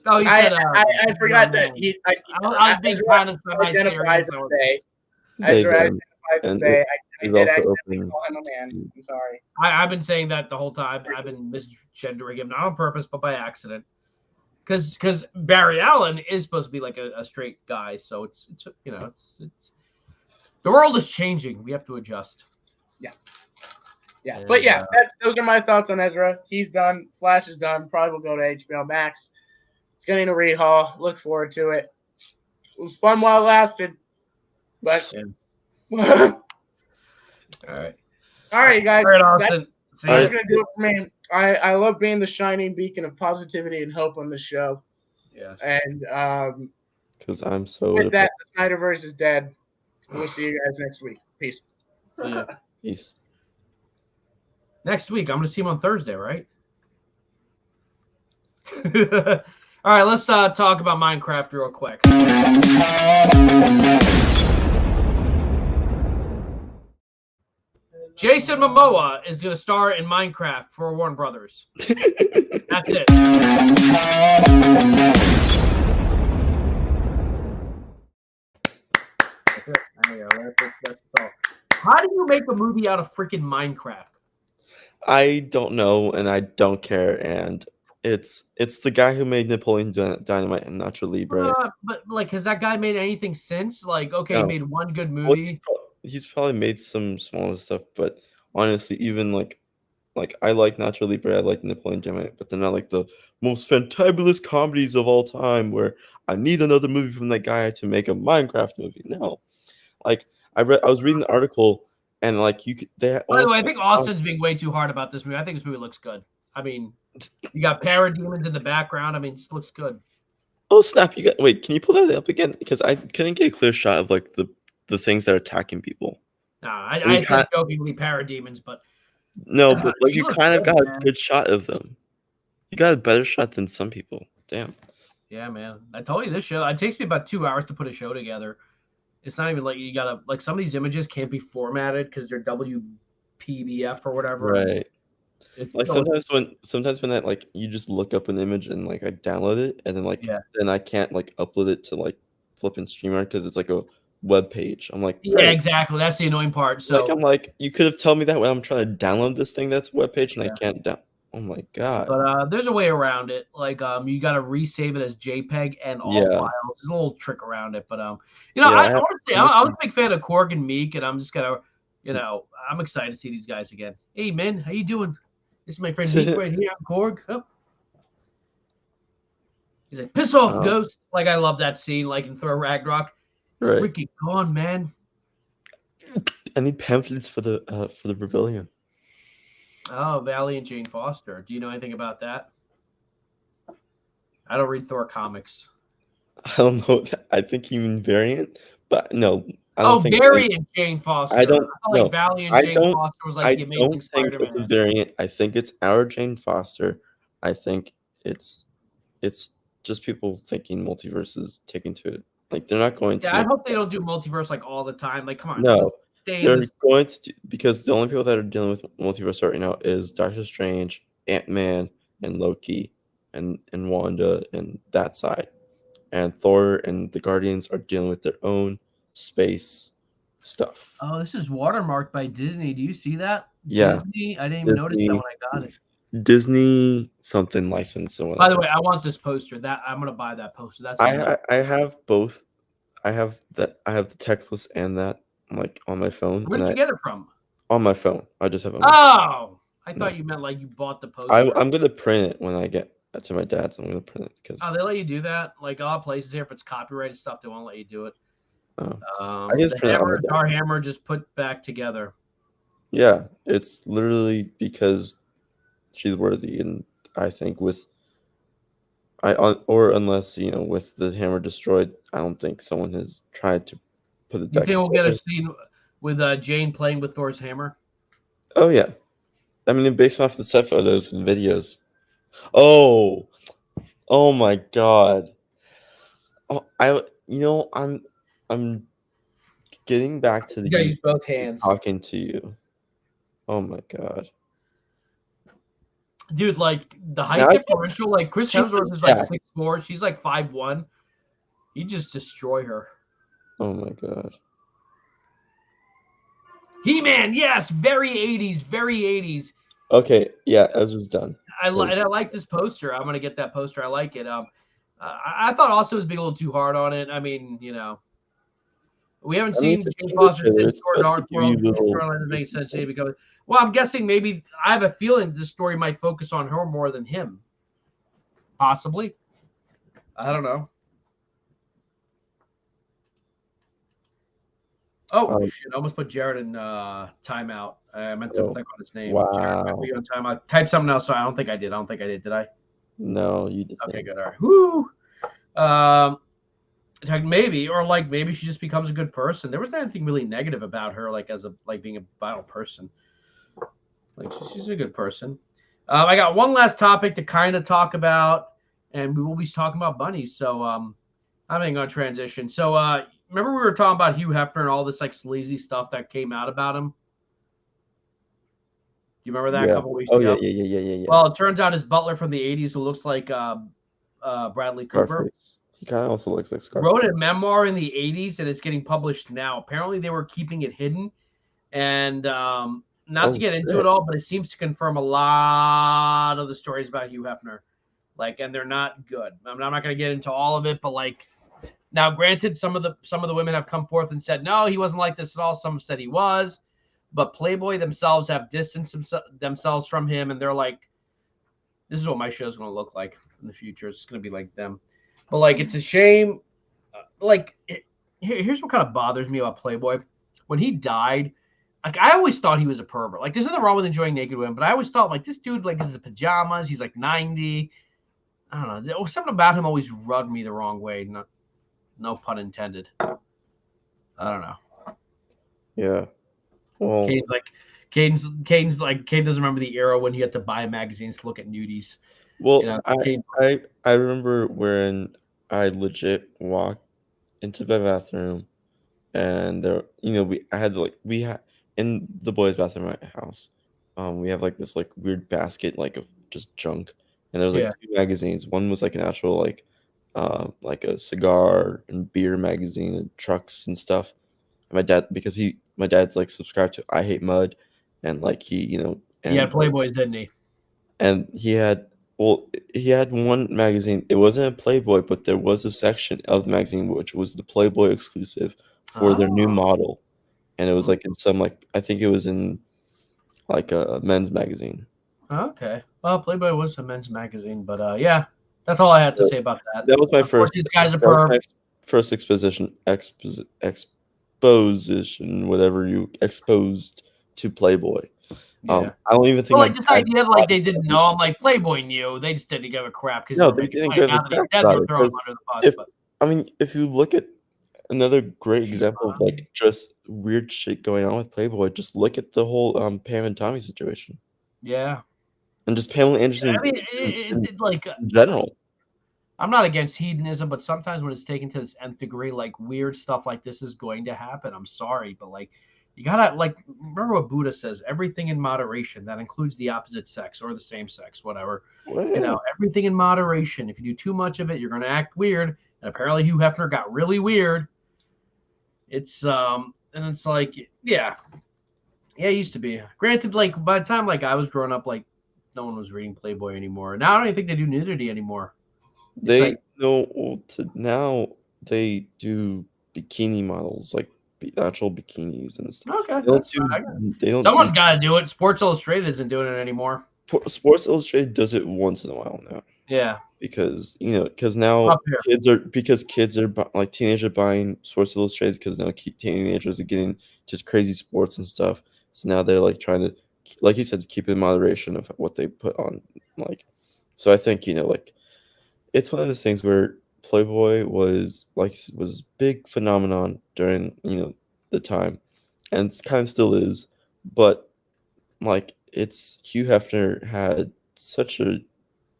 Oh, you said. I forgot that he. I think kind of identifies as today. I did accidentally call him a man. I'm sorry. I've been saying that the whole time. I've been misgendering him, not on purpose, but by accident. Because Barry Allen is supposed to be like a straight guy, so it's you know it's the world is changing. We have to adjust. Yeah. But yeah, those are my thoughts on Ezra. He's done. Flash is done. Probably will go to HBO Max. It's getting a rehaul. Look forward to it. It was fun while it lasted, but. Yeah. All right, guys. All right, Austin. That's gonna do it for me. I love being the shining beacon of positivity and hope on the show. Yes. And because I'm so. With that, the Snyderverse is dead. We'll see you guys next week. Peace. Peace. Next week, I'm going to see him on Thursday, right? All right, let's talk about Minecraft real quick. Jason Momoa is going to star in Minecraft for Warner Brothers. That's it. How do you make a movie out of freaking Minecraft? I don't know, and I don't care, and it's the guy who made Napoleon Dynamite and Nacho Libre. But like, has that guy made anything since? Like, okay, No. he made one good movie. Well, he's probably made some smaller stuff, but honestly, even like I like Nacho Libre, I like Napoleon Dynamite, but they're not like the most fantabulous comedies of all time where I need another movie from that guy to make a Minecraft movie. No, like I was reading the article and like By the way, I think Austin's being way too hard about this movie. I think this movie looks good. I mean, you got parademons in the background. I mean, it just looks good. Oh snap! Wait, can you pull that up again? Because I couldn't get a clear shot of like the things that are attacking people. Nah, I said jokingly parademons, but no, but like you kind of got man. a good shot of them. You got a better shot than some people. Damn. Yeah, man. I told you this show. It takes me about 2 hours to put a show together. It's not even like you gotta like some of these images can't be formatted because they're WPBF or whatever. Right. It's like sometimes when that like you just look up an image and like I download it and then like then I can't like upload it to like flipping streamer because it's like a web page. I'm like, yeah, exactly. That's the annoying part. So like, I'm like, you could have told me that when I'm trying to download this thing that's a web page and I can't down. Oh my god! But there's a way around it. Like you got to resave it as JPEG and all files. There's a little trick around it. But you know, I was a big fan of Korg and Meek, and I'm just gonna, you know, I'm excited to see these guys again. Hey man, how you doing? This is my friend Meek right here. Korg. Oh. He's like, piss off, Ghost. Like I love that scene. Like in Thor Ragnarok. He's freaking gone, man. I need pamphlets for the rebellion. Oh, Valiant Jane Foster. Do you know anything about that? I don't read Thor comics. I don't know. I think you mean variant, but no, I Oh, don't think. Variant Jane Foster. I don't I thought know. like Valiant I Jane don't. Foster was like I the don't Amazing think it's a Spider-Man. variant. I think it's our Jane Foster. I think it's just people thinking multiverses taken to it. Like they're not going to Yeah, I make. hope they don't do multiverse like all the time. Like, come on, No, let's stay in they're this. going to because the only people that are dealing with multiverse right now is Doctor Strange, Ant-Man, and Loki, and Wanda, and that side. And Thor and the Guardians are dealing with their own space stuff. Oh, this is watermarked by Disney. Do you see that? Yeah, Disney. I didn't even notice that when I got it. Disney something license or By the whatever. way, I want this poster. That I'm gonna buy that poster. That's I have both. I have the text list and that like on my phone. Where did you get it from? On my phone. I just have it on my Oh, I No. thought you meant like you bought the poster. I'm gonna print it when I get to my dad's. I'm gonna print it because Oh, they let you do that? Like a lot of places here, if it's copyrighted stuff, they won't let you do it. I just The print it on hammer, my our dad's. hammer just put back together. Yeah, it's literally because she's worthy, and I think or unless with the hammer destroyed, I don't think someone has tried to put it You back think we'll get a together. scene with Jane playing with Thor's hammer? Oh yeah, I mean based off the set photos and videos. Oh my god. Oh, I'm getting back to You gotta the use both hands. talking to you. Oh my god. Dude, like the height Now I differential, like Chris Jesus Hemsworth is like Jack. 6'4", she's like 5'1". He just destroy her. Oh my god. He-Man, yes, very 80s, very 80s. Okay, yeah, Ezra's done. I like this poster. I'm gonna get that poster. I like it. I thought also it was being a little too hard on it. I mean, we haven't seen it's a Jane teaser Foster trailer. since It's Thor supposed Dark to give you World. little Doesn't make sense to me because, well, I'm guessing maybe I have a feeling this story might focus on her more than him. Possibly. I don't know. Oh shit! I almost put Jared in timeout. I meant to click on his name. Wow. Jared, I put you on timeout. Type something else. So I don't think I did. Did I? No, you didn't. Okay, good. All right. Woo. Maybe she just becomes a good person. There wasn't anything really negative about her, like as being a vile person. Like she's a good person. I got one last topic to kind of talk about, and we will be talking about bunnies. So I'm going to transition. So remember we were talking about Hugh Hefner and all this like sleazy stuff that came out about him? Do you remember that a couple weeks ago? Yeah. Well, it turns out his butler from the 80s who looks like Bradley Cooper. He kind of also looks like Scarface. Wrote a memoir in the 80s and it's getting published now. Apparently they were keeping it hidden. And not to get into it all, but it seems to confirm a lot of the stories about Hugh Hefner. And they're not good. I'm not going to get into all of it, but now granted, some of the women have come forth and said, no, he wasn't like this at all. Some said he was, but Playboy themselves have distanced themselves from him. And they're like, this is what my show is going to look like in the future. It's going to be like them. But it's a shame. Here's what kind of bothers me about Playboy. When he died, I always thought he was a pervert. There's nothing wrong with enjoying naked women, but I always thought this dude, this is pajamas. He's 90. I don't know. There was something about him always rubbed me the wrong way. No pun intended. I don't know. Yeah. Well, Caden doesn't remember the era when you had to buy magazines to look at nudies. Well, I remember when I legit walked into my bathroom, and there, we had in the boys' bathroom at my house, we have this weird basket of just junk, and there was two magazines. One was an actual a cigar and beer magazine and trucks and stuff. And my dad's subscribed to I Hate Mud, and he had Playboys, didn't he? And he had one magazine. It wasn't a Playboy, but there was a section of the magazine which was the Playboy exclusive for their new model, and it was in some I think it was in a men's magazine. Okay, well, Playboy was a men's magazine, but yeah, that's all I had to say about that. That was my first. These guys are perv. First exposition, whatever you exposed to Playboy. Yeah. I don't even think Well, like my this dad idea, like they didn't know. I'm like Playboy knew. They just didn't give a crap because No, they didn't give a crap Dead, about they're it, throwing 'cause him under the bus. But I mean, if you look at another great she's example of fine. like just weird shit going on with Playboy, just look at the whole Pam and Tommy situation, Yeah. and just Pamela Anderson I mean, in like general. I'm not against hedonism, but sometimes when it's taken to this nth degree, like weird stuff like this is going to happen. I'm sorry, but like you gotta like remember what Buddha says: everything in moderation. That includes the opposite sex or the same sex, whatever. You know, everything in moderation. If you do too much of it, you're gonna act weird. And apparently, Hugh Hefner got really weird. It's and it's like yeah, it used to be. Granted, like by the time like I was growing up, like no one was reading Playboy anymore. Now I don't even think they do nudity anymore. They like- now they do bikini models, like actual bikinis and stuff. Okay, They don't someone's do got to do it. Sports Illustrated isn't doing it anymore. Sports Illustrated does it once in a while now. Yeah, Because now Up here. kids are like teenagers are buying Sports Illustrated because now teenagers are getting just crazy sports and stuff. So now they're like trying to, like you said, keep in moderation of what they put on. Like, so I think like it's one of those things where Playboy was a big phenomenon during the time, and it kind of still is, but like it's Hugh Hefner had such a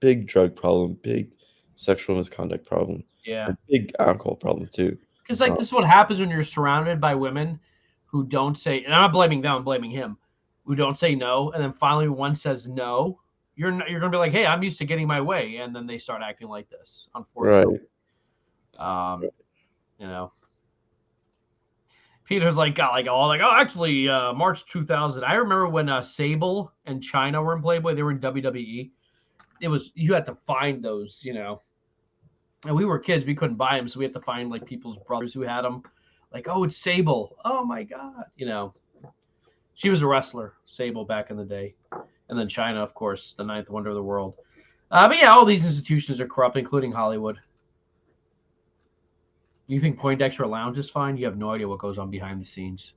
big drug problem, big sexual misconduct problem, yeah. a big alcohol problem too. Because like this is what happens when you're surrounded by women who don't say, and I'm not blaming them, I'm blaming him, who don't say no, and then finally one says no. You're gonna be like, hey, I'm used to getting my way, and then they start acting like this. Unfortunately, you know. Peter's like got like all like, oh, actually, March 2000. I remember when Sable and China were in Playboy. They were in WWE. It was you had to find those, and we were kids. We couldn't buy them, so we had to find like people's brothers who had them. Like, oh, it's Sable. Oh my God, She was a wrestler, Sable, back in the day. And then China, of course, the ninth wonder of the world. But yeah, all these institutions are corrupt, including Hollywood. You think Poindexter Lounge is fine? You have no idea what goes on behind the scenes.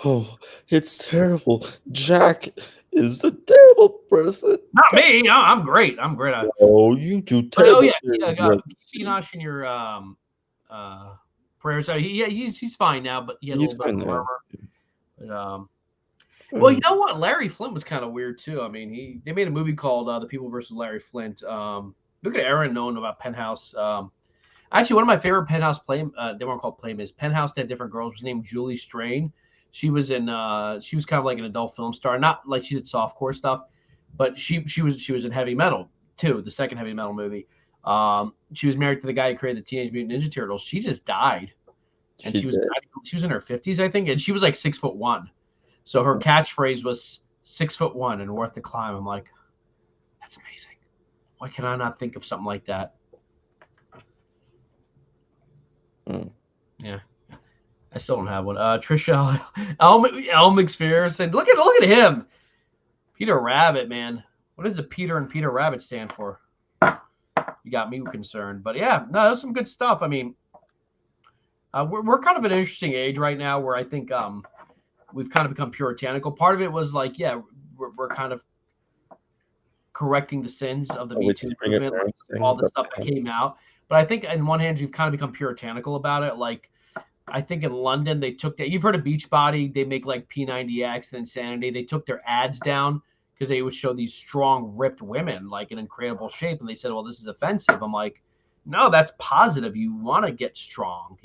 Oh, it's terrible. Jack is a terrible person. Not me. I'm great. I'm great. Oh, you do terrible. Oh yeah. Keep Enosh in your prayers. He's fine now, but he had a little bit of a murmur. But, well, you know what? Larry Flint was kind of weird too. I mean, they made a movie called The People versus Larry Flint. Look at Aaron knowing about Penthouse. Actually, one of my favorite Penthouse they weren't called Playmates. Penthouse had different girls. Was named Julie Strain. She was in. She was kind of like an adult film star, not like she did softcore stuff, but she was in Heavy Metal too, the second Heavy Metal movie. She was married to the guy who created the Teenage Mutant Ninja Turtles. She just died, and she was in her 50s, I think, and she was like 6'1". So her catchphrase was 6'1" and worth the climb. I'm like, that's amazing. Why can I not think of something like that? Yeah, I still don't have one. Trisha El McPherson. Look at him. Peter Rabbit, man. What does the Peter and Peter Rabbit stand for? You got me concerned. But yeah, no, that's some good stuff. I mean, we're kind of an interesting age right now where I think we've kind of become puritanical. Part of it was like, yeah, we're kind of correcting the sins of the Me Too movement, like all the stuff that came out. But I think on one hand, you've kind of become puritanical about it. Like, I think in London, they took that. You've heard of Beachbody. They make like P90X and Insanity. They took their ads down because they would show these strong, ripped women like in incredible shape. And they said, well, this is offensive. I'm like, no, that's positive. You want to get strong,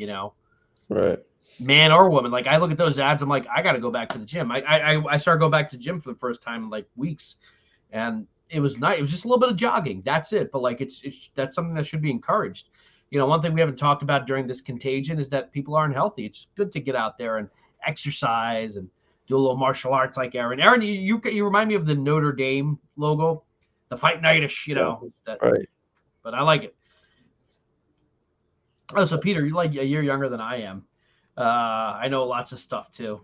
Right. Man or woman. Like, I look at those ads. I'm like, I got to go back to the gym. I started going back to the gym for the first time in like weeks. And it was nice. It was just a little bit of jogging. That's it. But like, that's something that should be encouraged. One thing we haven't talked about during this contagion is that people aren't healthy. It's good to get out there and exercise and do a little martial arts like Aaron. Aaron, you remind me of the Notre Dame logo, the Fight Nightish, Right. But I like it. Oh, so Peter, you're like a year younger than I am. I know lots of stuff too.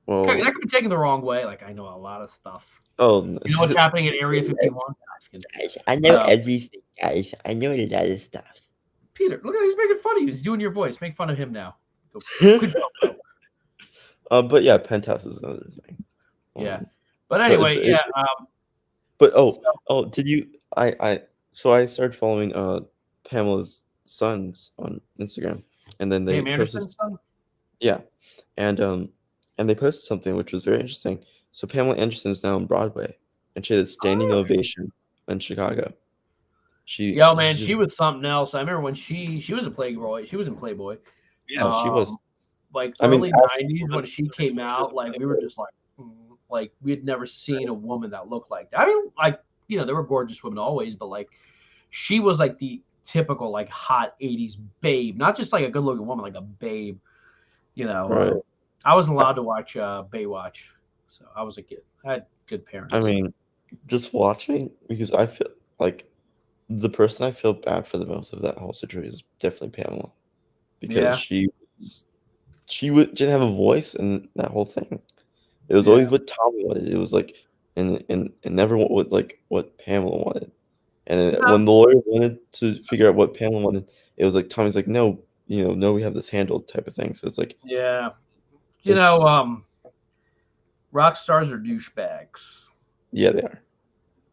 Well, that could be taken the wrong way. Like, I know a lot of stuff. Oh, you know what's happening at Area 51? Guys, I know everything, guys. I know a lot of stuff. Peter, look at he's making fun of you. He's doing your voice. Make fun of him now. Good job, But yeah, Penthouse is another thing. Yeah. But but anyway, it's- yeah. But So- did you? So I started following Pamela's sons on Instagram, and then they Pam posted Anderson's son? yeah, and they posted something which was very interesting. So Pamela Anderson is now on Broadway, and she had a standing ovation in Chicago. Yo, man, she was something else. I remember when she was a Playboy. She was in Playboy. Yeah, she was. Like I mean, early after- 90s when she came out, like we were just like we had never seen a woman that looked like that. I mean, like, you know, there were gorgeous women always, but like she was like the typical like hot 80s babe, not just like a good looking woman, like a babe. You know, Right. I wasn't allowed to watch Baywatch, so I was a kid. I had good parents. I mean, just watching, because I feel like the person I feel bad for the most of that whole situation is definitely Pamela, because Yeah. didn't have a voice in that whole thing. It was Yeah. always what Tommy wanted. It was like and never what like what Pamela wanted. And then Yeah. when the lawyer wanted to figure out what Pamela wanted, it was like Tommy's like, no, no, we have this handled type of thing. So it's like, Yeah. You It's- know, rock stars are douchebags. yeah, they are.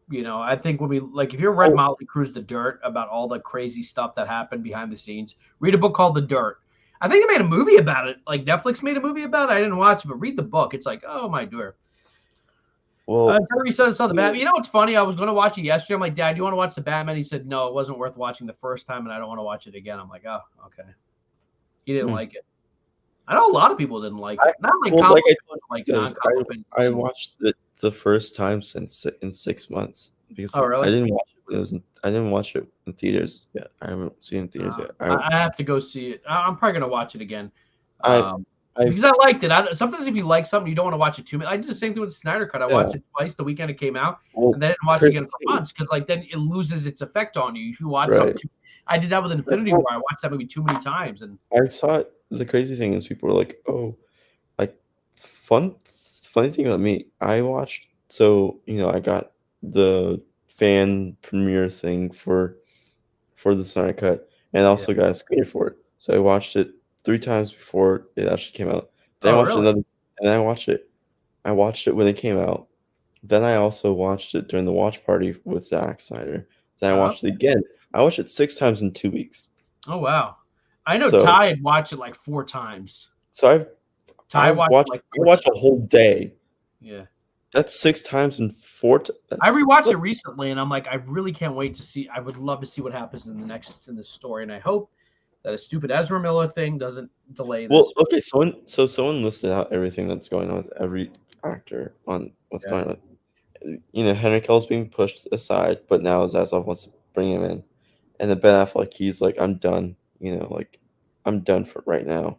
You know, I think when we like, if you ever read Oh. Motley Crue's The Dirt about all the crazy stuff that happened behind the scenes, read a book called The Dirt. I think they made a movie about it. Like Netflix made a movie about it. I didn't watch it, but read the book. It's like, oh my dear. Well, Terry says the Batman. You know what's funny? I was going to watch it yesterday. I'm like, Dad, do you want to watch the Batman? He said, no, it wasn't worth watching the first time, and I don't want to watch it again. I'm like, oh, okay. He didn't like it. I know a lot of people didn't like it. Not like well, comic like I books, like because non-comic. I watched it the first time in 6 months, because Oh, really? I didn't watch it. I didn't watch it in theaters yet. I haven't seen it in theaters yet. I have to go see it. I'm probably going to watch it again. I- Because I liked it. Sometimes if you like something, you don't want to watch it too much. I did the same thing with Snyder Cut. I watched it twice the weekend it came out, Well, and then I didn't watch it again for months because like then it loses its effect on you if you watch something. I did that with Infinity War. I watched that movie too many times, and I saw it. The crazy thing is, people were like, "Oh, like funny thing about me. I watched. So I got the fan premiere thing for the Snyder Cut, and also got a screener for it. So I watched it 3 times before it actually came out. Then I watched another, and I watched it. I watched it when it came out. Then I also watched it during the watch party with Zack Snyder. Then I watched it again. I watched it 6 times in 2 weeks. oh wow, I know So- Ty had watched it like 4 times. So Ty I've watched watched. like I 4 watched a times. whole day. Yeah, That's 6 times in 4. I rewatched it recently, and I'm like, I really can't wait to see. I would love to see what happens in the story, and I hope that a stupid Ezra Miller thing doesn't delay this. Well, okay. Someone listed out everything that's going on with every actor on what's going on. Henry Cavill's being pushed aside, but now Zaslav wants to bring him in, and then Ben Affleck, he's like, I'm done. Like I'm done for right now.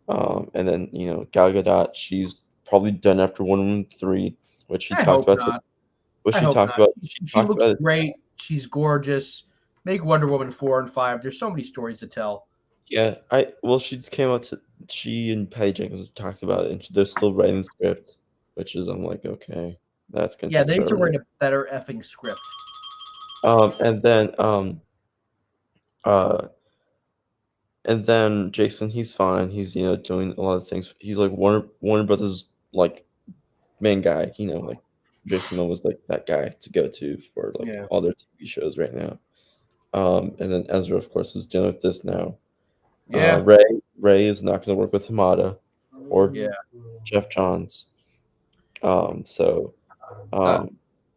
And then Gal Gadot, she's probably done after Wonder Woman 3, which she I talked hope about. not. Which I she hope talked not. about. She talked looks about it. great. She's gorgeous. Make Wonder Woman 4 and 5. There's so many stories to tell. Yeah, she came out to she and Patty Jenkins talked about it, and they're still writing the script, which is I'm like, okay, that's gonna Yeah, take they need to forever. write a better effing script. And then Jason, he's fine. He's doing a lot of things. He's like Warner Brothers like main guy. Like Jason Momoa was like that guy to go to for like all their TV shows right now. And then Ezra, of course, is dealing with this now. Yeah. Ray is not going to work with Hamada or Jeff Johns.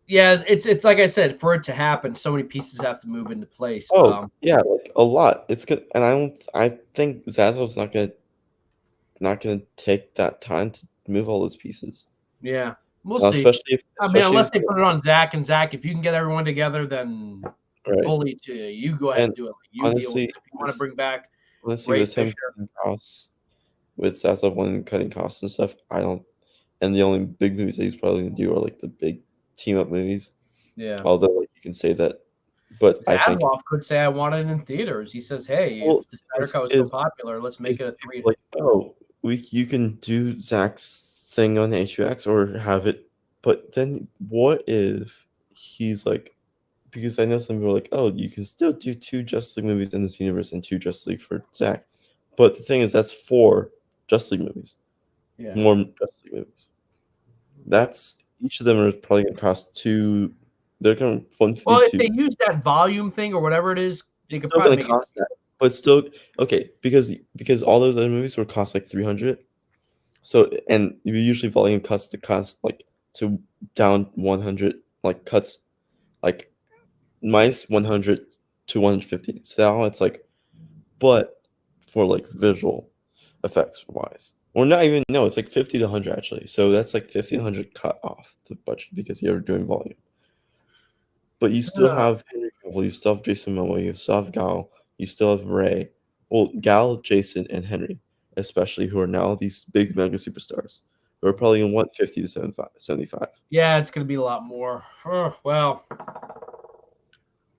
Yeah, it's like I said, for it to happen, so many pieces have to move into place. Yeah, like a lot. It's good, and I think Zaslav's not gonna take that time to move all those pieces. Yeah, we'll see. Especially unless they put it on Zach, and Zach, if you can get everyone together, then right. bully to you. Go ahead and do it. You honestly, deal with it. If you want to bring back honestly, with him cutting costs, with Zaslav one cutting costs and stuff, I don't. And the only big movies that he's probably gonna do are like the big team up movies. Yeah. Although like, you can say that, but I think could say I want it in theaters. He says, "Hey, if the Snyder Cut was so popular, let's make it a 3." Like, you can do Zach's thing on HBO or have it, but then what if he's like, because I know some people are like, oh, you can still do 2 Justice League movies in this universe and 2 Justice League for Zach, but the thing is that's 4 Justice League movies. Yeah. more Justice League movies. That's each of them are probably going to cost two. They're going to 152. Well, if they use that volume thing or whatever it is, they could still probably going to make cost that, but still okay because all those other movies would cost like 300. So and usually volume cuts the cost like to down 100 like cuts like minus 100 to 150. So now it's like, but for like visual effects wise, or not even no, it's like 50 to 100 actually. So that's like 50 to 100 cut off the budget because you're doing volume. But you still have Henry Cavill, you still have Jason Momoa, you still have Gal, you still have Ray. Well, Gal, Jason, and Henry, especially who are now these big mega superstars. Who are probably in what 50 to 75. Yeah, it's going to be a lot more. Well,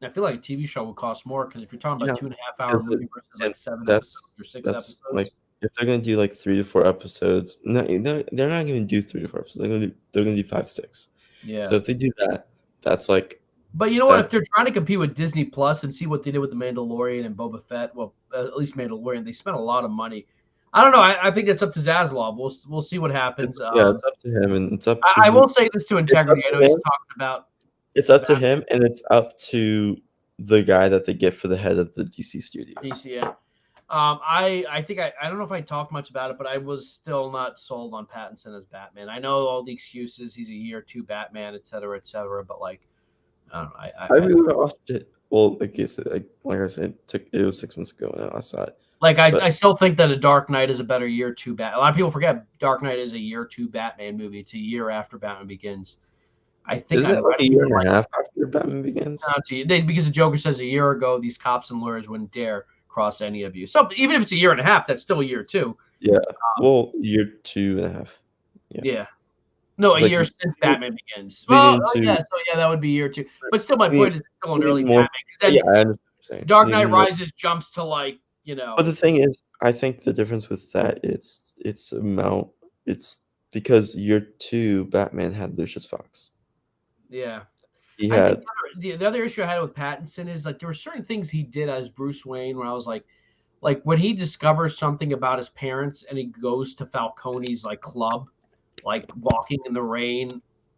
I feel like a TV show would cost more because if you're talking about 2.5 hour movie versus like 7 episodes or 6 episodes. Like if they're gonna do like 3 to 4 episodes, no, they're not gonna do 3 to 4 episodes. They're gonna do 5 to 6. Yeah. So if they do that, that's like. But you know what? If they're trying to compete with Disney Plus and see what they did with the Mandalorian and Boba Fett, well, at least Mandalorian, they spent a lot of money. I don't know. I think it's up to Zaslav. We'll see what happens. It's up to him, and it's up to. I will say this to integrity. I know he's talking about. It's up to him, and it's up to the guy that they get for the head of the DC studios. DC, yeah. I think I don't know if I talked much about it, but I was still not sold on Pattinson as Batman. I know all the excuses. He's a year 2 Batman, et cetera, but like, I don't know. I really watched it. Well, like I said, it was 6 months ago and I saw it. Like I still think that A Dark Knight is a better year 2 Batman. A lot of people forget Dark Knight is a year 2 Batman movie. It's a year after Batman Begins. I think is it like a year and a half after Batman Begins? Because the Joker says a year ago these cops and lawyers wouldn't dare cross any of you. So even if it's a year and a half, that's still a year 2. Yeah. Well, year 2.5. Yeah. No, a year since Batman Begins. Well, so that would be year 2. But still, my point is still an early Batman. Yeah, I understand what you're saying. Dark Knight Rises jumps to like, you know. But the thing is, I think the difference with that it's because year 2 Batman had Lucius Fox. Yeah. He had the other issue I had with Pattinson is like there were certain things he did as Bruce Wayne where I was like when he discovers something about his parents and he goes to Falcone's like club, like walking in the rain,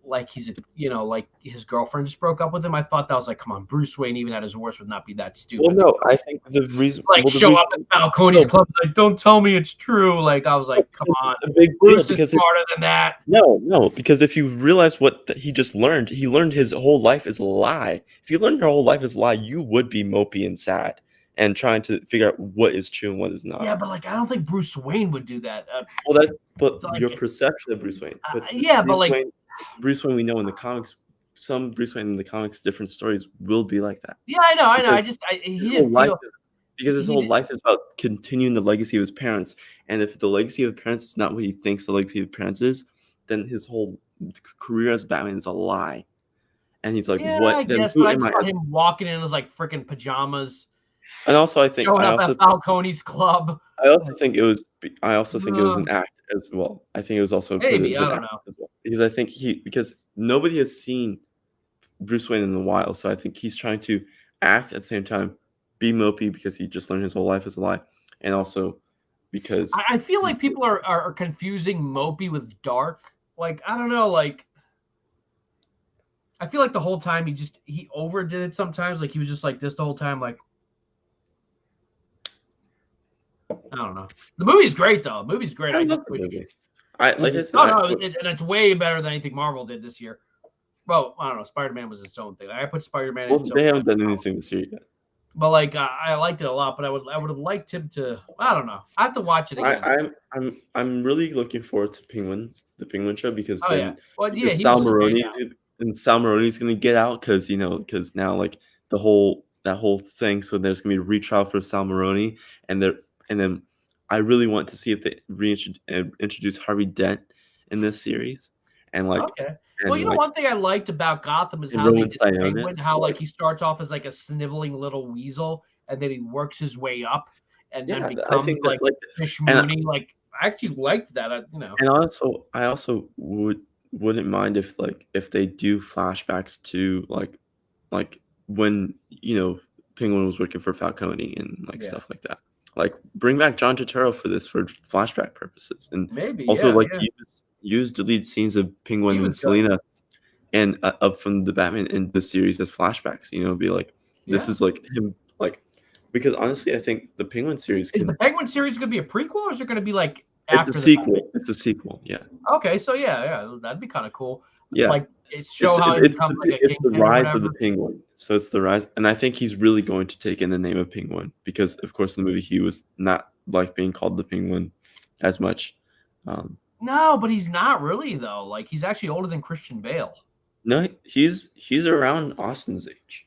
like he's like his girlfriend just broke up with him. I thought that was like, come on, Bruce Wayne even at his worst would not be that stupid. Well, no, I think the reason show up at Falcone's club like, don't tell me it's true. Like I was like, come on, a big Bruce is smarter than that. No, because if you realize what he just learned, he learned his whole life is a lie. If you learned your whole life is a lie, you would be mopey and sad and trying to figure out what is true and what is not. Yeah, but like I don't think Bruce Wayne would do that. But your perception of Bruce Wayne. Bruce Wayne we know in the comics, some Bruce Wayne in the comics, different stories will be like that. Yeah, I know. Because his whole life is about continuing the legacy of his parents. And if the legacy of his parents is not what he thinks the legacy of his parents is, then his whole career as Batman is a lie. And he's like, what? I guess, but I saw him walking in his like freaking pajamas. And also, I think showing up at Falcone's club. I also think it was an act as well. I think it was also maybe I don't know as well. Because I think because nobody has seen Bruce Wayne in a while, so I think he's trying to act at the same time, be mopey because he just learned his whole life is a lie, and also because I feel like people are confusing mopey with dark. Like I don't know, like I feel like the whole time he overdid it sometimes. Like he was just like this the whole time, like. I don't know. The movie's great though. The movie's great. I love the movie. And it's way better than anything Marvel did this year. Well, I don't know. Spider-Man was its own thing. I put Spider-Man. Well, they haven't done anything this year yet. But like, I liked it a lot. But I would have liked him to. I don't know. I have to watch it again. I'm really looking forward to the Penguin show because Sal Maroni's gonna get out because now like that whole thing. So there's gonna be a retrial for Sal Maroni and then I really want to see if they introduce Harvey Dent in this series. And like, okay. Well, one thing I liked about Gotham is how they did Penguin, how like he starts off as like a sniveling little weasel, and then he works his way up, and then becomes like Fish Mooney. Like I actually liked that, And I also wouldn't mind if they do flashbacks to like when Penguin was working for Falcone and stuff like that. like bring back John Turturro for this for flashback purposes, and Maybe, also yeah, yeah. use deleted scenes of Penguin He and was good. Selena and up from the Batman in the series as flashbacks. Be like, this Yeah. is like him, like, because honestly, I think the Penguin series Is the Penguin series going to be a prequel, or is it going to be like after it's a sequel. It's a sequel. Yeah. Okay, so yeah, that'd be kind of cool. Yeah. Like show how he becomes like a it's the kingpin or rise of whatever. the Penguin. So it's the rise, and I think he's really going to take in the name of Penguin because, of course, in the movie he was not like being called the Penguin as much. No, but he's not really though. Like he's actually older than Christian Bale. No, he's around Austin's age.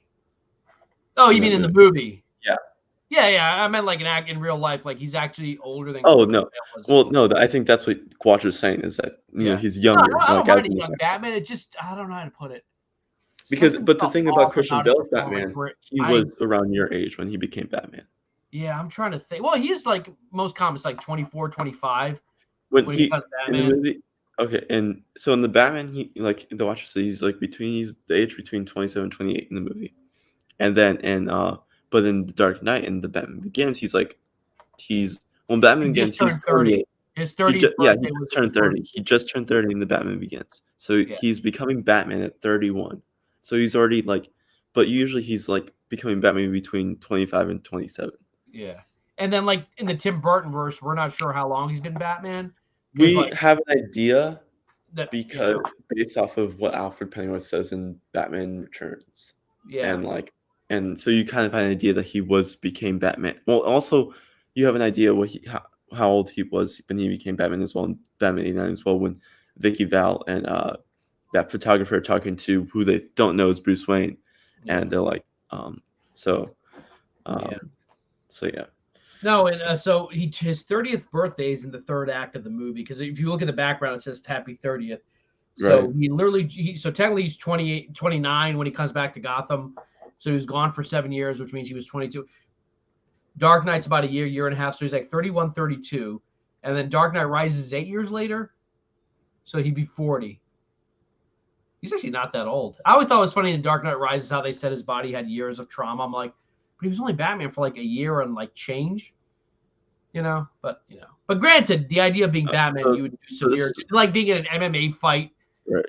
Oh, you mean in the movie? Yeah. Yeah. I meant like an act in real life. Like he's actually older than. Oh Christian no. Bale was. Well, no. I think that's what Quattro is saying is that he's younger. No, I don't like, mind a young Batman. It just I don't know how to put it. Because, Something but the felt thing off about Christian Bale's performance Batman, where he was around your age when he became Batman. Yeah, I'm trying to think. Well, he's like most comics, like 24, 25. When he becomes in the Batman. movie, okay, and so in the Batman, he like the Watcher says he's like he's the age between 27 and 28 in the movie, and then but in the Dark Knight and the Batman Begins, when Batman He Begins just he's turned 30. 28. His 30th He just birthday was turned 30. He just turned 30 in the Batman Begins, so he's becoming Batman at 31. So he's already like, but usually he's like becoming Batman between 25 and 27. Yeah. And then like in the Tim Burton verse, we're not sure how long he's been Batman. We like, have an idea that, because based off of what Alfred Pennyworth says in Batman Returns. Yeah. And so you kind of have an idea that he became Batman. Well, also you have an idea how old he was when he became Batman as well, in Batman 89 as well, when Vicky Val and that photographer are talking to who they don't know is Bruce Wayne. And they're like, so yeah. No, and so his 30th birthday is in the third act of the movie, because if you look at the background, it says Happy 30th. So Right. he literally, so technically he's 28, 29 when he comes back to Gotham. So he was gone for 7 years, which means he was 22. Dark Knight's about a year and a half. So he's like 31, 32. And then Dark Knight Rises 8 years later. So he'd be 40. He's actually not that old. I always thought it was funny in Dark Knight Rises how they said his body had years of trauma. I'm like, but he was only Batman for like a year and like change, But granted, the idea of being Batman, you would do severe, like being in an MMA fight. Right.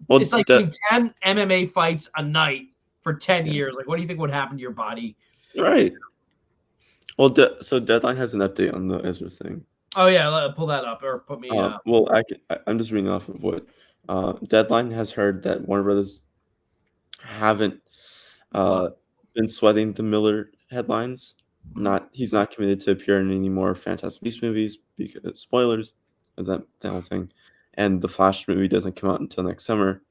Well, it's like doing 10 MMA fights a night for 10 years. Like, what do you think would happen to your body? Right. Well, so Deadline has an update on the Ezra thing. Oh yeah, pull that up or put me. Well, I'm just reading off of what Deadline has heard that Warner Brothers haven't been sweating the Miller headlines. He's not committed to appear in any more Fantastic Beasts movies because spoilers of that whole thing, and the Flash movie doesn't come out until next summer.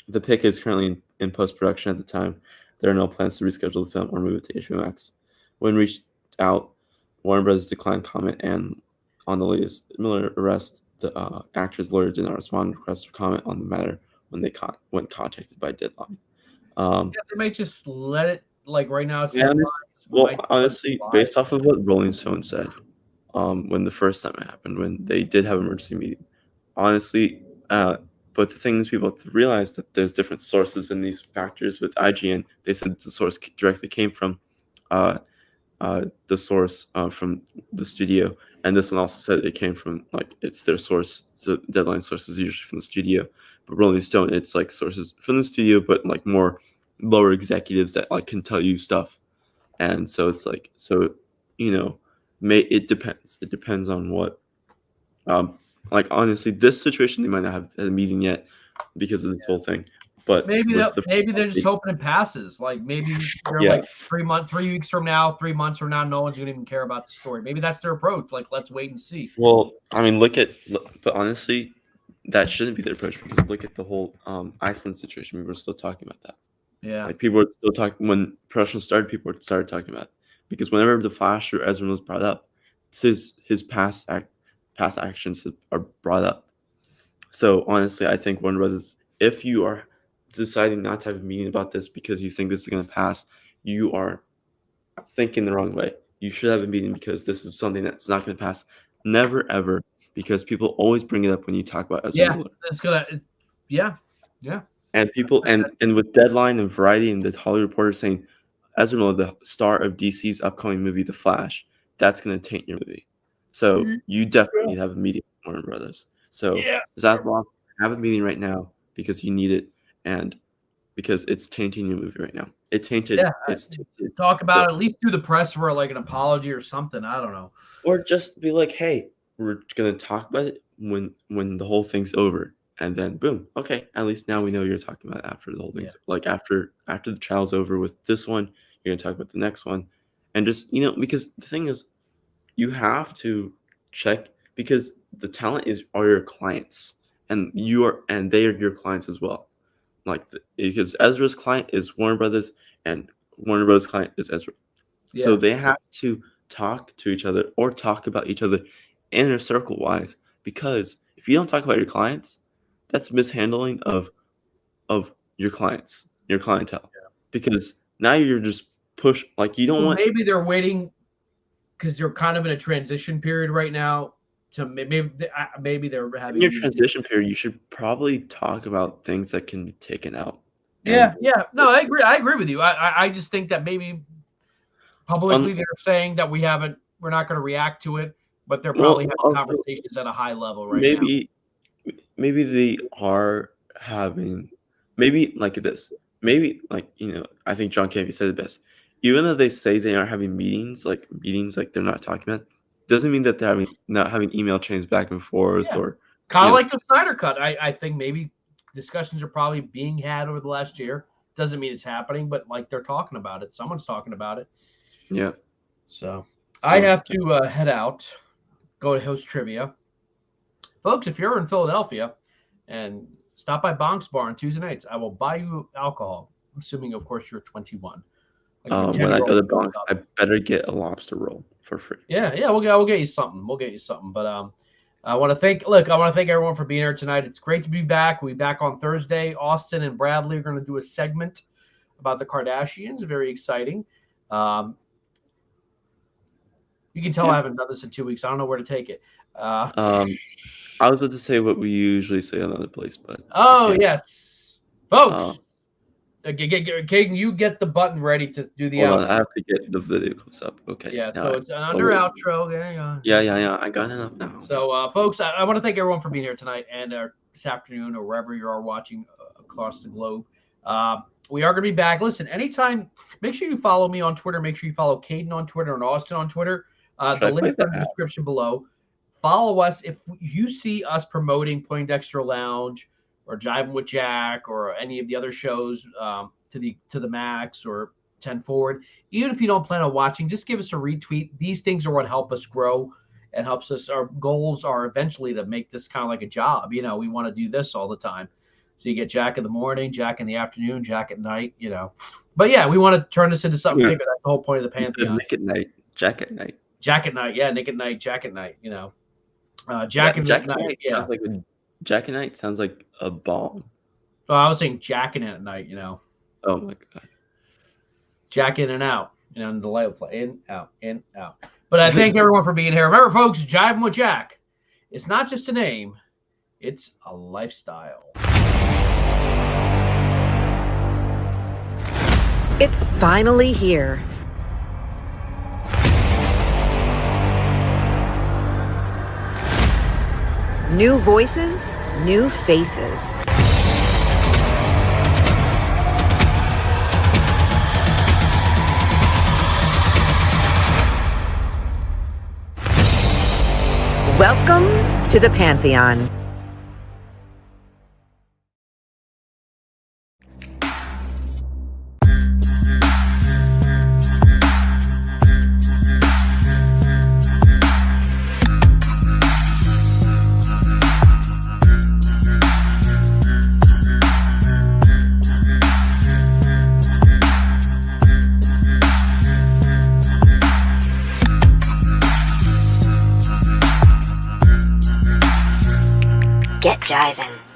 The pick is currently in post-production at the time. There are no plans to reschedule the film or move it to HBO Max. When reached out, Warner Brothers declined comment, and on the latest Miller arrest, the actor's lawyer did not respond to requests for comment on the matter when when contacted by Deadline. They might just let it, like right now. It's honestly, based off of what Rolling Stone said, when the first time it happened, when they did have an emergency meeting, honestly, but the thing is, people have to realize that there's different sources in these factors. With IGN, they said the source directly came from the source from the studio, and this one also said it came from it's their source. So Deadline sources usually from the studio, but Rolling Stone, it's like sources from the studio, but like more lower executives that can tell you stuff. And so it's it depends. It depends on what. Honestly, this situation they might not have had a meeting yet because of this whole thing. But maybe they're just hoping it passes. Like maybe they're like 3 weeks from now, 3 months from now, no one's gonna even care about the story. Maybe that's their approach. Like, let's wait and see. Well, I mean, but honestly, that shouldn't be their approach, because look at the whole Iceland situation. We were still talking about that. Yeah. People were still talking when production started. People started talking about it because whenever the Flash or Ezra was brought up, it's his past actions are brought up. So honestly, I think Warner Brothers, if you are deciding not to have a meeting about this because you think this is going to pass, you are thinking the wrong way. You should have a meeting because this is something that's not going to pass. Never ever, because people always bring it up when you talk about Ezra Miller. It's gonna. Yeah. And people and with Deadline and Variety and the Hollywood Reporter saying Ezra Miller, the star of DC's upcoming movie The Flash, that's going to taint your movie. So you definitely need to have a meeting with Warner Brothers. So Zaslav, have a meeting right now because you need it, and because it's tainting your movie right now. It's tainted. Talk about it. At least do the press for like an apology or something. I don't know. Or just be like, hey, we're gonna talk about it when the whole thing's over, and then boom, okay. At least now we know you're talking about it after the whole thing's like after the trial's over with this one, you're gonna talk about the next one, and just because the thing is, you have to check because the talent are your clients, and they are your clients as well. Because Ezra's client is Warner Brothers, and Warner Brothers' client is Ezra. Yeah. So they have to talk to each other or talk about each other inner circle wise. Because if you don't talk about your clients, that's mishandling of your clients, your clientele. Yeah. Because now you're just you don't want. Maybe they're waiting because they're kind of in a transition period right now. So maybe they're having in your transition period. You should probably talk about things that can be taken out. Yeah. No, I agree. I agree with you. I just think that maybe publicly they're saying that we're not going to react to it, but they're probably having conversations at a high level right now. Maybe they are having like this. Maybe I think John Canby said it best. Even though they say they are having meetings like they're not talking about. Doesn't mean that they're not having email chains back and forth or kind of like the Snyder Cut. I think maybe discussions are probably being had over the last year. Doesn't mean it's happening, but like they're talking about it. Someone's talking about it. Yeah. So I have to head out, go to host trivia. Folks, if you're in Philadelphia and stop by Bonk's Bar on Tuesday nights, I will buy you alcohol. Assuming, of course, you're 21. When I go to Bonk's, I better get a lobster roll for free. Yeah, we'll get you something. But I want to thank everyone for being here tonight. It's great to be back. We'll be back on Thursday. Austin and Bradley are going to do a segment about the Kardashians. Very exciting. You can tell I haven't done this in 2 weeks. I don't know where to take it. I was about to say what we usually say another place, but yes, folks. Caiden, you get the button ready to do the outro. I have to get the video clips up. Okay. Yeah, so it's under outro. Hang on. Yeah. I got it up now. So, folks, I want to thank everyone for being here tonight and this afternoon or wherever you are watching across the globe. We are going to be back. Listen, anytime, make sure you follow me on Twitter. Make sure you follow Caiden on Twitter and Austin on Twitter. The link is in the description below. Follow us. If you see us promoting Poindexter Lounge or Jivin with Jack or any of the other shows to the max or 10 forward, even if you don't plan on watching, just give us a retweet. These things are what help us grow and helps us. Our goals are eventually to make this kind of like a job. We want to do this all the time. So you get Jack in the morning, Jack in the afternoon, Jack at night, But yeah, we want to turn this into something bigger. That's the whole point of the Pantheon. Nick at night, Jack at night. Jack at night, yeah, Nick at night, Jack at night, Jack at night, yeah. Sounds like Jack at night sounds like a bomb. Oh, I was saying jacking at night, Oh my god. Jack in and out, and the light will fly in, out, in, out. But I thank everyone for being here. Remember, folks, Jivin with Jack. It's not just a name; it's a lifestyle. It's finally here. New voices, new faces. Welcome to the Pantheon. Get jivin'.